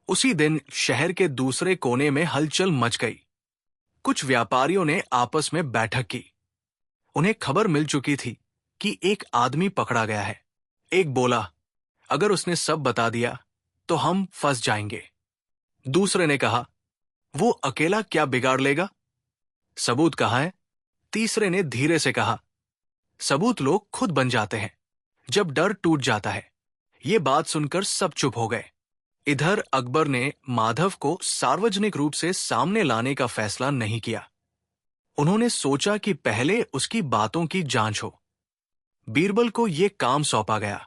A: उसी दिन शहर के दूसरे कोने में हलचल मच गई। कुछ व्यापारियों ने आपस में बैठक की। उन्हें खबर मिल चुकी थी कि एक आदमी पकड़ा गया है। एक बोला, अगर उसने सब बता दिया तो हम फंस जाएंगे। दूसरे ने कहा, वो अकेला क्या बिगाड़ लेगा? सबूत कहाँ है? तीसरे ने धीरे से कहा, सबूत लोग खुद बन जाते हैं जब डर टूट जाता है। ये बात सुनकर सब चुप हो गए। इधर अकबर ने माधव को सार्वजनिक रूप से सामने लाने का फैसला नहीं किया। उन्होंने सोचा कि पहले उसकी बातों की जांच हो। बीरबल को यह काम सौंपा गया।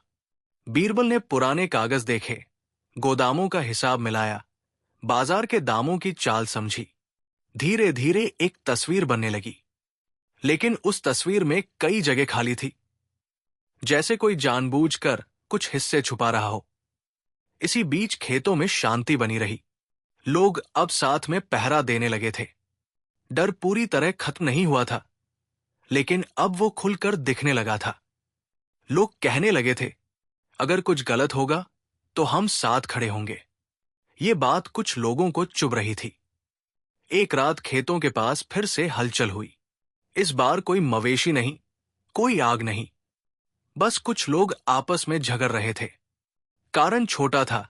A: बीरबल ने पुराने कागज देखे, गोदामों का हिसाब मिलाया, बाजार के दामों की चाल समझी। धीरे धीरे एक तस्वीर बनने लगी, लेकिन उस तस्वीर में कई जगह खाली थी, जैसे कोई जानबूझकर कुछ हिस्से छुपा रहा हो। इसी बीच खेतों में शांति बनी रही। लोग अब साथ में पहरा देने लगे थे। डर पूरी तरह खत्म नहीं हुआ था, लेकिन अब वो खुलकर दिखने लगा था। लोग कहने लगे थे, अगर कुछ गलत होगा तो हम साथ खड़े होंगे। ये बात कुछ लोगों को चुभ रही थी। एक रात खेतों के पास फिर से हलचल हुई। इस बार कोई मवेशी नहीं, कोई आग नहीं, बस कुछ लोग आपस में झगड़ रहे थे। कारण छोटा था,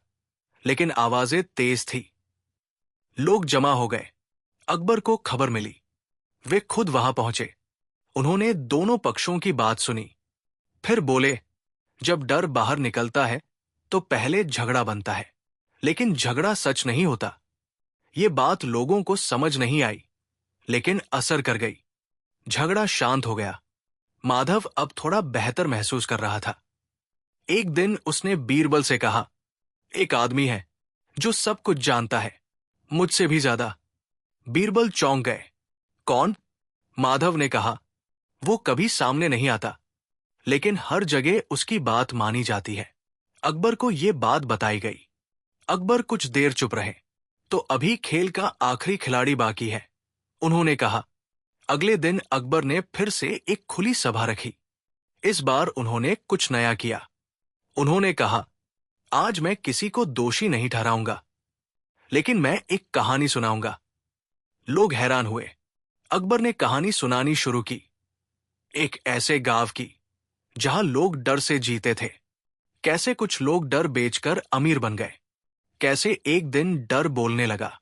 A: लेकिन आवाजें तेज थी। लोग जमा हो गए। अकबर को खबर मिली। वे खुद वहां पहुंचे। उन्होंने दोनों पक्षों की बात सुनी। फिर बोले, जब डर बाहर निकलता है तो पहले झगड़ा बनता है, लेकिन झगड़ा सच नहीं होता। ये बात लोगों को समझ नहीं आई, लेकिन असर कर गई। झगड़ा शांत हो गया। माधव अब थोड़ा बेहतर महसूस कर रहा था। एक दिन उसने बीरबल से कहा, एक आदमी है जो सब कुछ जानता है, मुझसे भी ज्यादा। बीरबल चौंक गए। कौन? माधव ने कहा, वो कभी सामने नहीं आता, लेकिन हर जगह उसकी बात मानी जाती है। अकबर को यह बात बताई गई। अकबर कुछ देर चुप रहे। तो अभी खेल का आखिरी खिलाड़ी बाकी है, उन्होंने कहा। अगले दिन अकबर ने फिर से एक खुली सभा रखी। इस बार उन्होंने कुछ नया किया। उन्होंने कहा, आज मैं किसी को दोषी नहीं ठहराऊंगा, लेकिन मैं एक कहानी सुनाऊंगा। लोग हैरान हुए। अकबर ने कहानी सुनानी शुरू की। एक ऐसे गांव की जहां लोग डर से जीते थे। कैसे कुछ लोग डर बेचकर अमीर बन गए। कैसे एक दिन डर बोलने लगा,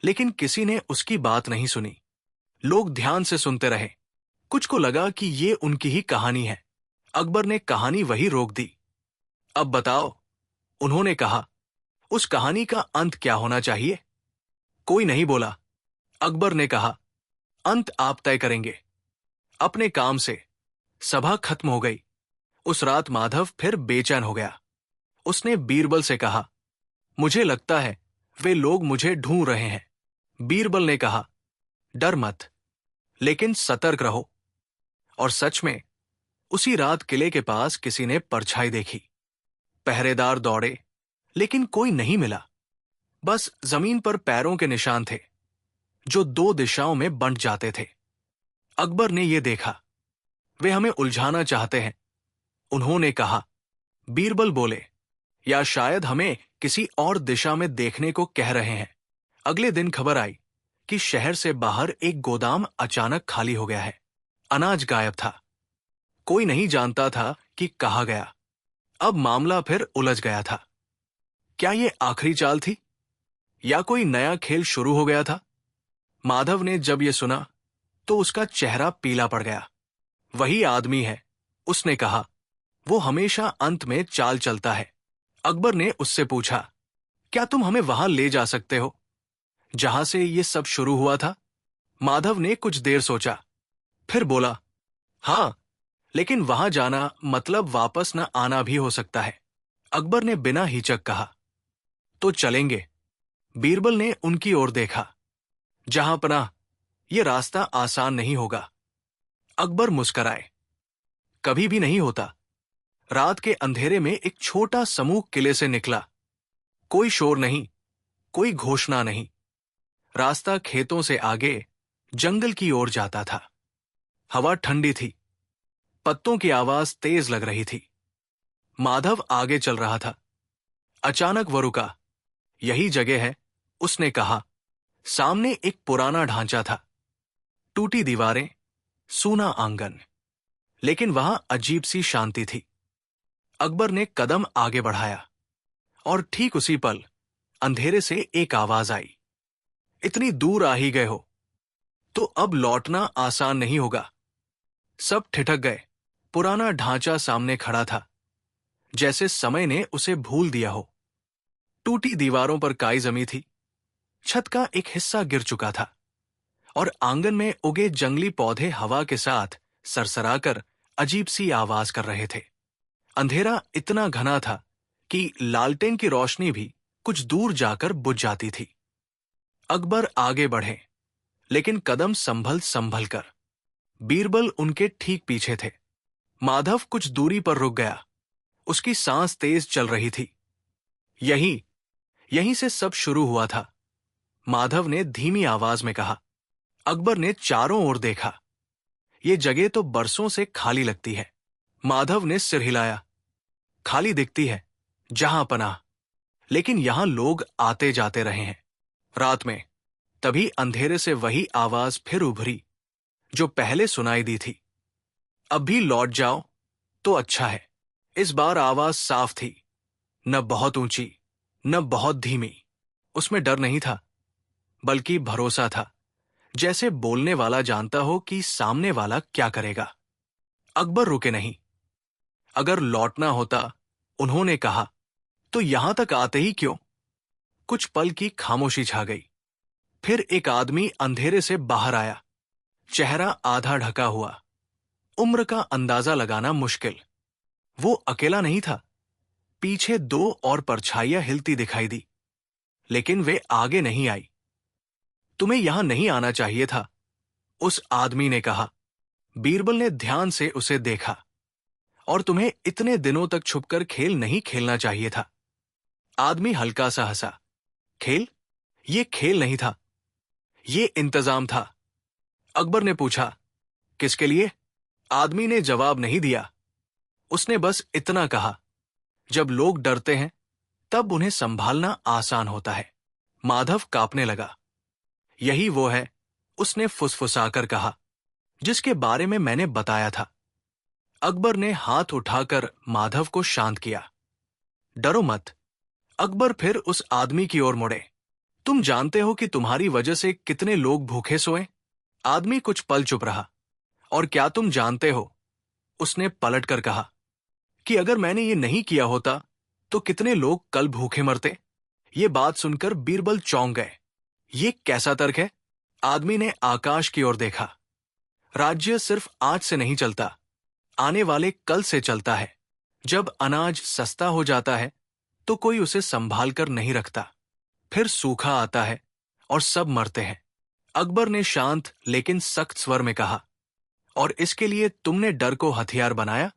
A: लेकिन किसी ने उसकी बात नहीं सुनी। लोग ध्यान से सुनते रहे। कुछ को लगा कि ये उनकी ही कहानी है। अकबर ने कहानी वही रोक दी। अब बताओ, उन्होंने कहा, उस कहानी का अंत क्या होना चाहिए? कोई नहीं बोला। अकबर ने कहा, अंत आप तय करेंगे अपने काम से। सभा खत्म हो गई। उस रात माधव फिर बेचैन हो गया। उसने बीरबल से कहा, मुझे लगता है वे लोग मुझे ढूंढ रहे हैं। बीरबल ने कहा, डर मत, लेकिन सतर्क रहो। और सच में उसी रात किले के पास किसी ने परछाई देखी। पहरेदार दौड़े, लेकिन कोई नहीं मिला। बस जमीन पर पैरों के निशान थे, जो दो दिशाओं में बंट जाते थे। अकबर ने यह देखा। वे हमें उलझाना चाहते हैं, उन्होंने कहा। बीरबल बोले, या शायद हमें किसी और दिशा में देखने को कह रहे हैं। अगले दिन खबर आई कि शहर से बाहर एक गोदाम अचानक खाली हो गया है। अनाज गायब था। कोई नहीं जानता था कि कहाँ गया। अब मामला फिर उलझ गया था। क्या ये आखिरी चाल थी, या कोई नया खेल शुरू हो गया था? माधव ने जब ये सुना तो उसका चेहरा पीला पड़ गया। वही आदमी है, उसने कहा। वो हमेशा अंत में चाल चलता है। अकबर ने उससे पूछा, क्या तुम हमें वहां ले जा सकते हो जहां से ये सब शुरू हुआ था? माधव ने कुछ देर सोचा, फिर बोला, हां, लेकिन वहां जाना मतलब वापस न आना भी हो सकता है। अकबर ने बिना हिचक कहा, तो चलेंगे। बीरबल ने उनकी ओर देखा। जहां पनाह, यह रास्ता आसान नहीं होगा, अकबर मुस्कराए। कभी भी नहीं होता। रात के अंधेरे में एक छोटा समूह किले से निकला। कोई शोर नहीं, कोई घोषणा नहीं। रास्ता खेतों से आगे जंगल की ओर जाता था। हवा ठंडी थी, पत्तों की आवाज तेज लग रही थी। माधव आगे चल रहा था। अचानक वो रुका। यही जगह है, उसने कहा। सामने एक पुराना ढांचा था, टूटी दीवारें, सूना आंगन, लेकिन वहां अजीब सी शांति थी। अकबर ने कदम आगे बढ़ाया और ठीक उसी पल अंधेरे से एक आवाज आई। इतनी दूर आ ही गए हो तो अब लौटना आसान नहीं होगा। सब ठिठक गए। पुराना ढांचा सामने खड़ा था, जैसे समय ने उसे भूल दिया हो। टूटी दीवारों पर काई जमी थी, छत का एक हिस्सा गिर चुका था और आंगन में उगे जंगली पौधे हवा के साथ सरसराकर अजीब सी आवाज कर रहे थे। अंधेरा इतना घना था कि लालटेन की रोशनी भी कुछ दूर जाकर बुझ जाती थी। अकबर आगे बढ़े, लेकिन कदम संभल संभल कर। बीरबल उनके ठीक पीछे थे। माधव कुछ दूरी पर रुक गया। उसकी सांस तेज चल रही थी। यहीं यहीं से सब शुरू हुआ था, माधव ने धीमी आवाज में कहा। अकबर ने चारों ओर देखा। ये जगह तो बरसों से खाली लगती है। माधव ने सिर हिलाया। खाली दिखती है, जहां पनाह, लेकिन यहां लोग आते जाते रहे हैं। रात में तभी अंधेरे से वही आवाज फिर उभरी जो पहले सुनाई दी थी। अब भी लौट जाओ तो अच्छा है। इस बार आवाज साफ थी, न बहुत ऊंची, न बहुत धीमी। उसमें डर नहीं था, बल्कि भरोसा था, जैसे बोलने वाला जानता हो कि सामने वाला क्या करेगा। अकबर रुके नहीं। अगर लौटना होता, उन्होंने कहा, तो यहां तक आते ही क्यों? कुछ पल की खामोशी छा गई। फिर एक आदमी अंधेरे से बाहर आया। चेहरा आधा ढका हुआ, उम्र का अंदाजा लगाना मुश्किल। वो अकेला नहीं था। पीछे दो और परछाइयां हिलती दिखाई दी, लेकिन वे आगे नहीं आई। तुम्हें यहां नहीं आना चाहिए था, उस आदमी ने कहा। बीरबल ने ध्यान से उसे देखा। और तुम्हें इतने दिनों तक छुपकर खेल नहीं खेलना चाहिए था। आदमी हल्का सा हंसा। खेल? ये खेल नहीं था, ये इंतजाम था। अकबर ने पूछा, किसके लिए? आदमी ने जवाब नहीं दिया। उसने बस इतना कहा, जब लोग डरते हैं तब उन्हें संभालना आसान होता है। माधव कांपने लगा। यही वो है, उसने फुसफुसाकर कहा, जिसके बारे में मैंने बताया था। अकबर ने हाथ उठाकर माधव को शांत किया। डरो मत। अकबर फिर उस आदमी की ओर मुड़े। तुम जानते हो कि तुम्हारी वजह से कितने लोग भूखे सोए? आदमी कुछ पल चुप रहा। और क्या तुम जानते हो, उसने पलटकर कहा, कि अगर मैंने ये नहीं किया होता तो कितने लोग कल भूखे मरते? ये बात सुनकर बीरबल चौंक गए। ये कैसा तर्क है? आदमी ने आकाश की ओर देखा। राज्य सिर्फ आज से नहीं चलता, आने वाले कल से चलता है। जब अनाज सस्ता हो जाता है तो कोई उसे संभाल कर नहीं रखता। फिर सूखा आता है और सब मरते हैं। अकबर ने शांत लेकिन सख्त स्वर में कहा, और इसके लिए तुमने डर को हथियार बनाया?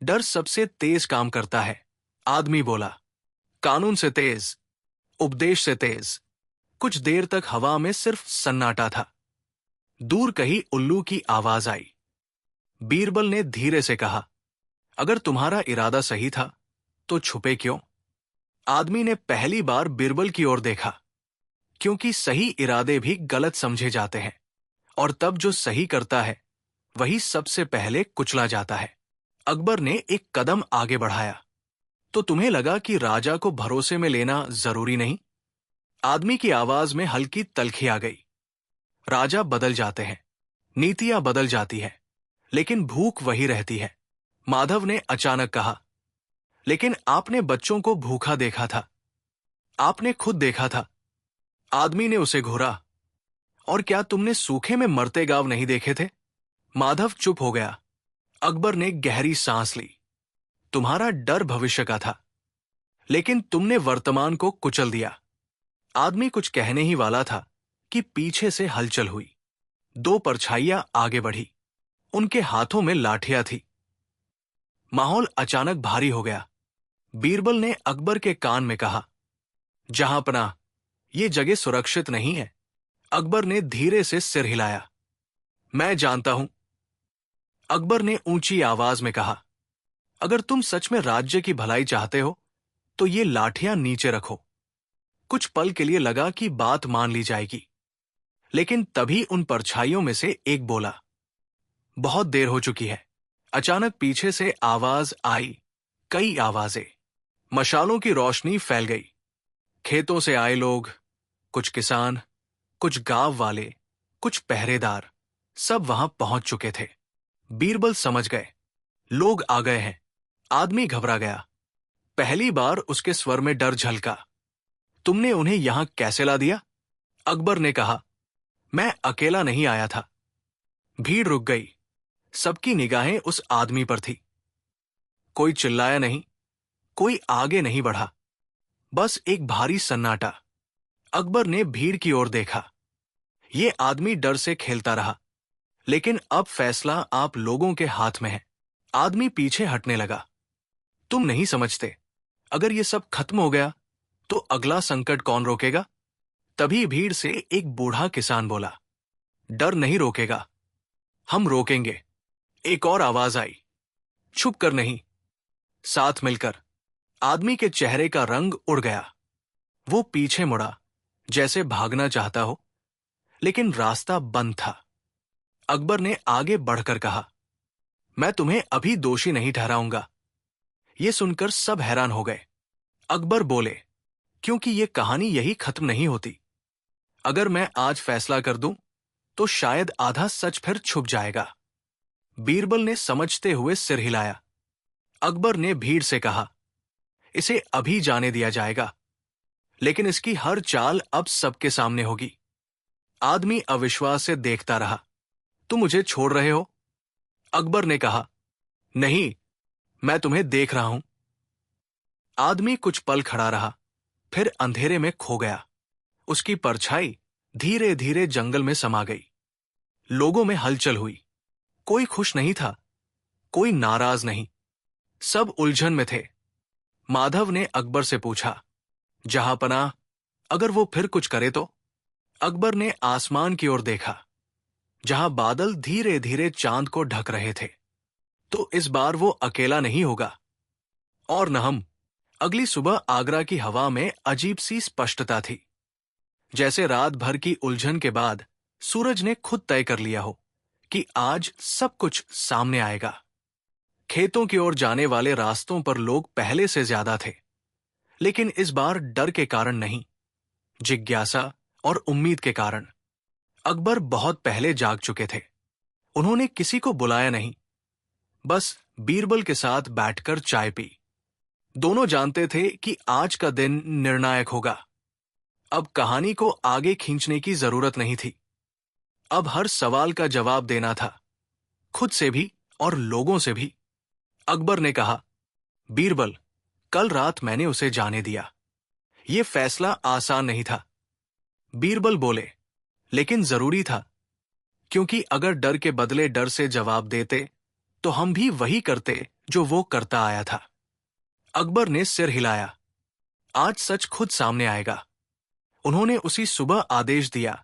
A: डर सबसे तेज काम करता है, आदमी बोला। कानून से तेज, उपदेश से तेज। कुछ देर तक हवा में सिर्फ सन्नाटा था। दूर कहीं उल्लू की आवाज आई। बीरबल ने धीरे से कहा, अगर तुम्हारा इरादा सही था तो छुपे क्यों? आदमी ने पहली बार बीरबल की ओर देखा, क्योंकि सही इरादे भी गलत समझे जाते हैं, और तब जो सही करता है वही सबसे पहले कुचला जाता है। अकबर ने एक कदम आगे बढ़ाया। तो तुम्हें लगा कि राजा को भरोसे में लेना जरूरी नहीं? आदमी की आवाज में हल्की तल्खी आ गई। राजा बदल जाते हैं, नीतियां बदल जाती है, लेकिन भूख वही रहती है। माधव ने अचानक कहा, लेकिन आपने बच्चों को भूखा देखा था, आपने खुद देखा था। आदमी ने उसे घूरा। और क्या तुमने सूखे में मरते गांव नहीं देखे थे? माधव चुप हो गया। अकबर ने गहरी सांस ली। तुम्हारा डर भविष्य का था, लेकिन तुमने वर्तमान को कुचल दिया। आदमी कुछ कहने ही वाला था कि पीछे से हलचल हुई। दो परछाइयां आगे बढ़ी। उनके हाथों में लाठियां थी। माहौल अचानक भारी हो गया। बीरबल ने अकबर के कान में कहा, जहांपनाह, ये जगह सुरक्षित नहीं है। अकबर ने धीरे से सिर हिलाया। मैं जानता हूं। अकबर ने ऊंची आवाज में कहा, अगर तुम सच में राज्य की भलाई चाहते हो तो ये लाठियां नीचे रखो। कुछ पल के लिए लगा कि बात मान ली जाएगी, लेकिन तभी उन परछाइयों में से एक बोला, बहुत देर हो चुकी है। अचानक पीछे से आवाज आई, कई आवाजें। मशालों की रोशनी फैल गई। खेतों से आए लोग, कुछ किसान, कुछ गांव वाले, कुछ पहरेदार, सब वहां पहुंच चुके थे। बीरबल समझ गए, लोग आ गए हैं। आदमी घबरा गया। पहली बार उसके स्वर में डर झलका। तुमने उन्हें यहां कैसे ला दिया? अकबर ने कहा, मैं अकेला नहीं आया था। भीड़ रुक गई। सबकी निगाहें उस आदमी पर थी। कोई चिल्लाया नहीं, कोई आगे नहीं बढ़ा, बस एक भारी सन्नाटा। अकबर ने भीड़ की ओर देखा। ये आदमी डर से खेलता रहा, लेकिन अब फैसला आप लोगों के हाथ में है। आदमी पीछे हटने लगा। तुम नहीं समझते, अगर ये सब खत्म हो गया तो अगला संकट कौन रोकेगा? तभी भीड़ से एक बूढ़ा किसान बोला, डर नहीं रोकेगा, हम रोकेंगे। एक और आवाज आई, छुप कर नहीं, साथ मिलकर। आदमी के चेहरे का रंग उड़ गया। वो पीछे मुड़ा, जैसे भागना चाहता हो, लेकिन रास्ता बंद था। अकबर ने आगे बढ़कर कहा, मैं तुम्हें अभी दोषी नहीं ठहराऊंगा। ये सुनकर सब हैरान हो गए। अकबर बोले, क्योंकि ये कहानी यही खत्म नहीं होती। अगर मैं आज फैसला कर दूं तो शायद आधा सच फिर छुप जाएगा। बीरबल ने समझते हुए सिर हिलाया। अकबर ने भीड़ से कहा, इसे अभी जाने दिया जाएगा, लेकिन इसकी हर चाल अब सबके सामने होगी। आदमी अविश्वास से देखता रहा। तुम मुझे छोड़ रहे हो? अकबर ने कहा, नहीं, मैं तुम्हें देख रहा हूं। आदमी कुछ पल खड़ा रहा, फिर अंधेरे में खो गया। उसकी परछाई धीरे धीरे जंगल में समा गई। लोगों में हलचल हुई। कोई खुश नहीं था, कोई नाराज नहीं, सब उलझन में थे। माधव ने अकबर से पूछा, जहांपनाह, अगर वो फिर कुछ करे तो? अकबर ने आसमान की ओर देखा, जहां बादल धीरे धीरे चांद को ढक रहे थे। तो इस बार वो अकेला नहीं होगा। और न हम। अगली सुबह आगरा की हवा में अजीब सी स्पष्टता थी, जैसे रात भर की उलझन के बाद सूरज ने खुद तय कर लिया हो कि आज सब कुछ सामने आएगा। खेतों की ओर जाने वाले रास्तों पर लोग पहले से ज्यादा थे, लेकिन इस बार डर के कारण नहीं, जिज्ञासा और उम्मीद के कारण। अकबर बहुत पहले जाग चुके थे। उन्होंने किसी को बुलाया नहीं, बस बीरबल के साथ बैठकर चाय पी। दोनों जानते थे कि आज का दिन निर्णायक होगा। अब कहानी को आगे खींचने की जरूरत नहीं थी। अब हर सवाल का जवाब देना था, खुद से भी और लोगों से भी। अकबर ने कहा, बीरबल, कल रात मैंने उसे जाने दिया। यह फैसला आसान नहीं था। बीरबल बोले, लेकिन जरूरी था, क्योंकि अगर डर के बदले डर से जवाब देते तो हम भी वही करते जो वो करता आया था। अकबर ने सिर हिलाया। आज सच खुद सामने आएगा। उन्होंने उसी सुबह आदेश दिया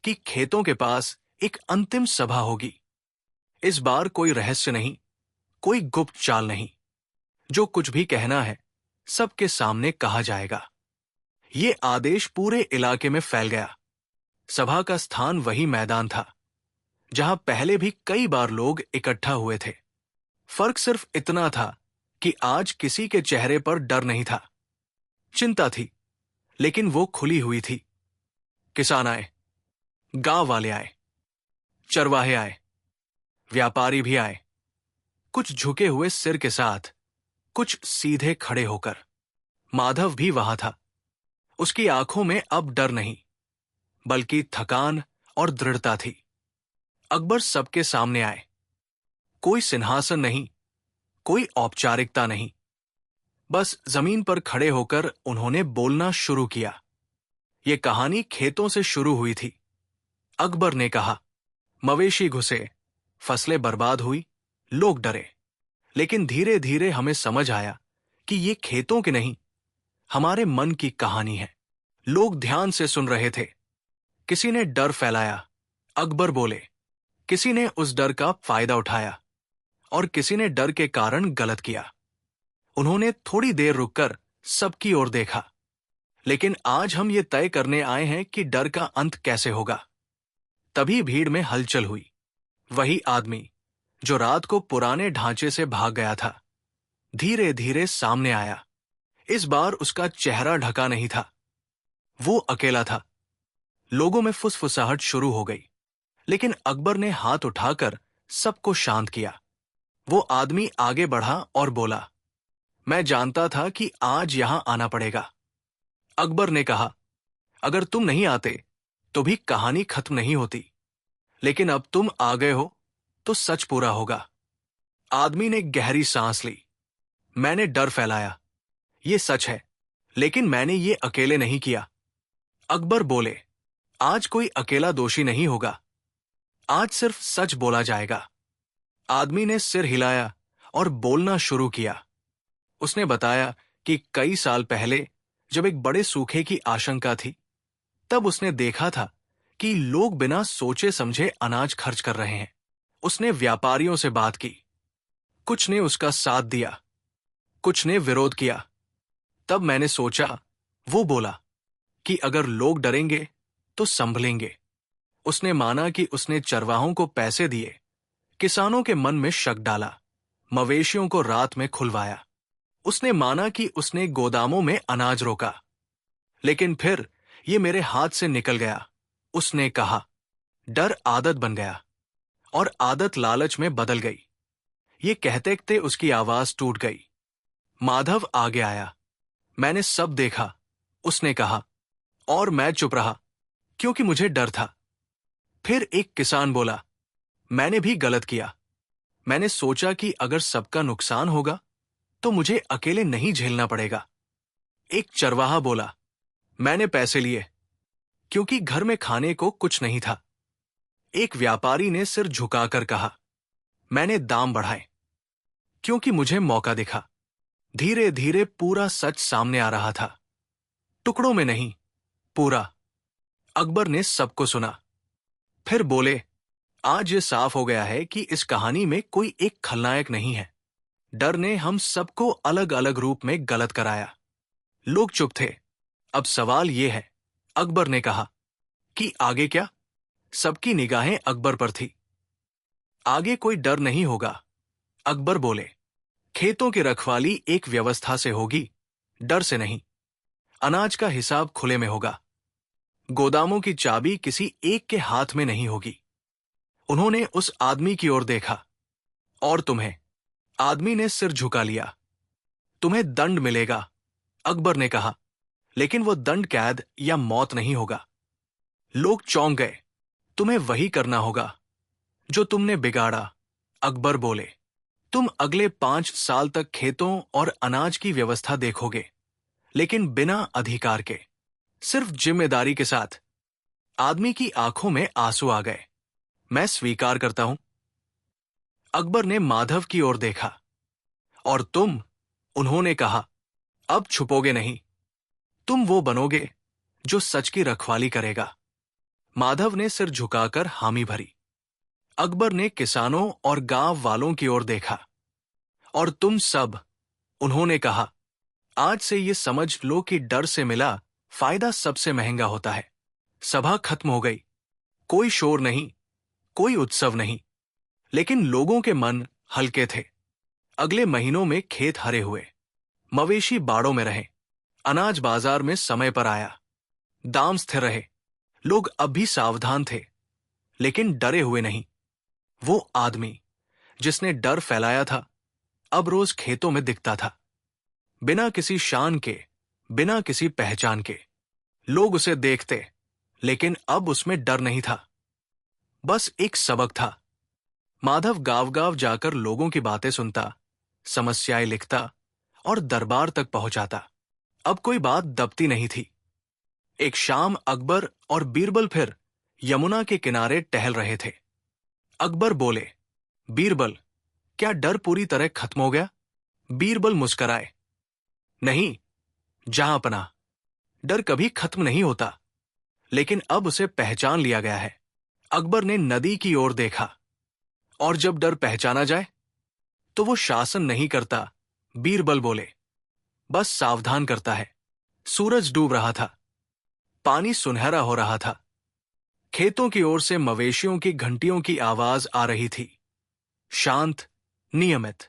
A: कि खेतों के पास एक अंतिम सभा होगी। इस बार कोई रहस्य नहीं, कोई गुप्त चाल नहीं। जो कुछ भी कहना है सबके सामने कहा जाएगा। ये आदेश पूरे इलाके में फैल गया। सभा का स्थान वही मैदान था जहां पहले भी कई बार लोग इकट्ठा हुए थे। फर्क सिर्फ इतना था कि आज किसी के चेहरे पर डर नहीं था। चिंता थी, लेकिन वो खुली हुई थी। किसान आए, गांव वाले आए, चरवाहे आए, व्यापारी भी आए, कुछ झुके हुए सिर के साथ, कुछ सीधे खड़े होकर। माधव भी वहां था। उसकी आंखों में अब डर नहीं, बल्कि थकान और दृढ़ता थी। अकबर सबके सामने आए। कोई सिंहासन नहीं, कोई औपचारिकता नहीं, बस जमीन पर खड़े होकर उन्होंने बोलना शुरू किया। ये कहानी खेतों से शुरू हुई थी। अकबर ने कहा, मवेशी घुसे, फसलें बर्बाद हुई, लोग डरे। लेकिन धीरे धीरे हमें समझ आया कि ये खेतों की नहीं, हमारे मन की कहानी है। लोग ध्यान से सुन रहे थे। किसी ने डर फैलाया, अकबर बोले। किसी ने उस डर का फायदा उठाया और किसी ने डर के कारण गलत किया। उन्होंने थोड़ी देर रुककर सबकी ओर देखा। लेकिन आज हम ये तय करने आए हैं कि डर का अंत कैसे होगा। तभी भीड़ में हलचल हुई। वही आदमी जो रात को पुराने ढांचे से भाग गया था, धीरे धीरे सामने आया। इस बार उसका चेहरा ढका नहीं था, वो अकेला था। लोगों में फुसफुसाहट शुरू हो गई, लेकिन अकबर ने हाथ उठाकर सबको शांत किया। वो आदमी आगे बढ़ा और बोला, मैं जानता था कि आज यहां आना पड़ेगा। अकबर ने कहा, अगर तुम नहीं आते तो भी कहानी खत्म नहीं होती, लेकिन अब तुम आ गए हो तो सच पूरा होगा। आदमी ने गहरी सांस ली। मैंने डर फैलाया, ये सच है, लेकिन मैंने ये अकेले नहीं किया। अकबर बोले, आज कोई अकेला दोषी नहीं होगा, आज सिर्फ सच बोला जाएगा। आदमी ने सिर हिलाया और बोलना शुरू किया। उसने बताया कि कई साल पहले जब एक बड़े सूखे की आशंका थी, तब उसने देखा था कि लोग बिना सोचे समझे अनाज खर्च कर रहे हैं। उसने व्यापारियों से बात की, कुछ ने उसका साथ दिया, कुछ ने विरोध किया। तब मैंने सोचा, वो बोला, कि अगर लोग डरेंगे तो संभलेंगे। उसने माना कि उसने चरवाहों को पैसे दिए, किसानों के मन में शक डाला, मवेशियों को रात में खुलवाया। उसने माना कि उसने गोदामों में अनाज रोका। लेकिन फिर ये मेरे हाथ से निकल गया। उसने कहा, डर आदत बन गया और आदत लालच में बदल गई। ये कहते कहते उसकी आवाज टूट गई। माधव आगे आया। मैंने सब देखा, उसने कहा, और मैं चुप रहा क्योंकि मुझे डर था। फिर एक किसान बोला, मैंने भी गलत किया। मैंने सोचा कि अगर सबका नुकसान होगा तो मुझे अकेले नहीं झेलना पड़ेगा। एक चरवाहा बोला, मैंने पैसे लिए क्योंकि घर में खाने को कुछ नहीं था। एक व्यापारी ने सिर झुकाकर कहा, मैंने दाम बढ़ाए क्योंकि मुझे मौका दिखा। धीरे धीरे पूरा सच सामने आ रहा था, टुकड़ों में नहीं, पूरा। अकबर ने सबको सुना, फिर बोले, आज ये साफ हो गया है कि इस कहानी में कोई एक खलनायक नहीं है। डर ने हम सबको अलग अलग रूप में गलत कराया। लोग चुप थे। अब सवाल ये है, अकबर ने कहा, कि आगे क्या? सबकी निगाहें अकबर पर थी। आगे कोई डर नहीं होगा, अकबर बोले। खेतों की रखवाली एक व्यवस्था से होगी, डर से नहीं। अनाज का हिसाब खुले में होगा। गोदामों की चाबी किसी एक के हाथ में नहीं होगी। उन्होंने उस आदमी की ओर देखा। और तुम्हें? आदमी ने सिर झुका लिया। तुम्हें दंड मिलेगा, अकबर ने कहा, लेकिन वो दंड कैद या मौत नहीं होगा। लोग चौंक गए। तुम्हें वही करना होगा जो तुमने बिगाड़ा, अकबर बोले। तुम अगले 5 साल तक खेतों और अनाज की व्यवस्था देखोगे, लेकिन बिना अधिकार के, सिर्फ जिम्मेदारी के साथ। आदमी की आंखों में आंसू आ गए। मैं स्वीकार करता हूं। अकबर ने माधव की ओर देखा। और तुम? उन्होंने कहा, अब छुपोगे नहीं। तुम वो बनोगे जो सच की रखवाली करेगा। माधव ने सिर झुकाकर हामी भरी। अकबर ने किसानों और गांव वालों की ओर देखा। और तुम सब? उन्होंने कहा, आज से ये समझ लो कि डर से मिला फायदा सबसे महंगा होता है। सभा खत्म हो गई। कोई शोर नहीं, कोई उत्सव नहीं, लेकिन लोगों के मन हल्के थे। अगले महीनों में खेत हरे हुए, मवेशी बाड़ों में रहे, अनाज बाजार में समय पर आया, दाम स्थिर रहे। लोग अब भी सावधान थे, लेकिन डरे हुए नहीं। वो आदमी जिसने डर फैलाया था, अब रोज खेतों में दिखता था, बिना किसी शान के, बिना किसी पहचान के। लोग उसे देखते, लेकिन अब उसमें डर नहीं था, बस एक सबक था। माधव गांव गांव जाकर लोगों की बातें सुनता, समस्याएं लिखता और दरबार तक पहुंचाता। अब कोई बात दबती नहीं थी। एक शाम अकबर और बीरबल फिर यमुना के किनारे टहल रहे थे। अकबर बोले, बीरबल, क्या डर पूरी तरह खत्म हो गया? बीरबल मुस्कराए। नहीं, जहांपनाह, डर कभी खत्म नहीं होता, लेकिन अब उसे पहचान लिया गया है। अकबर ने नदी की ओर देखा। और जब डर पहचाना जाए तो वो शासन नहीं करता, बीरबल बोले, बस सावधान करता है। सूरज डूब रहा था, पानी सुनहरा हो रहा था, खेतों की ओर से मवेशियों की घंटियों की आवाज आ रही थी, शांत, नियमित।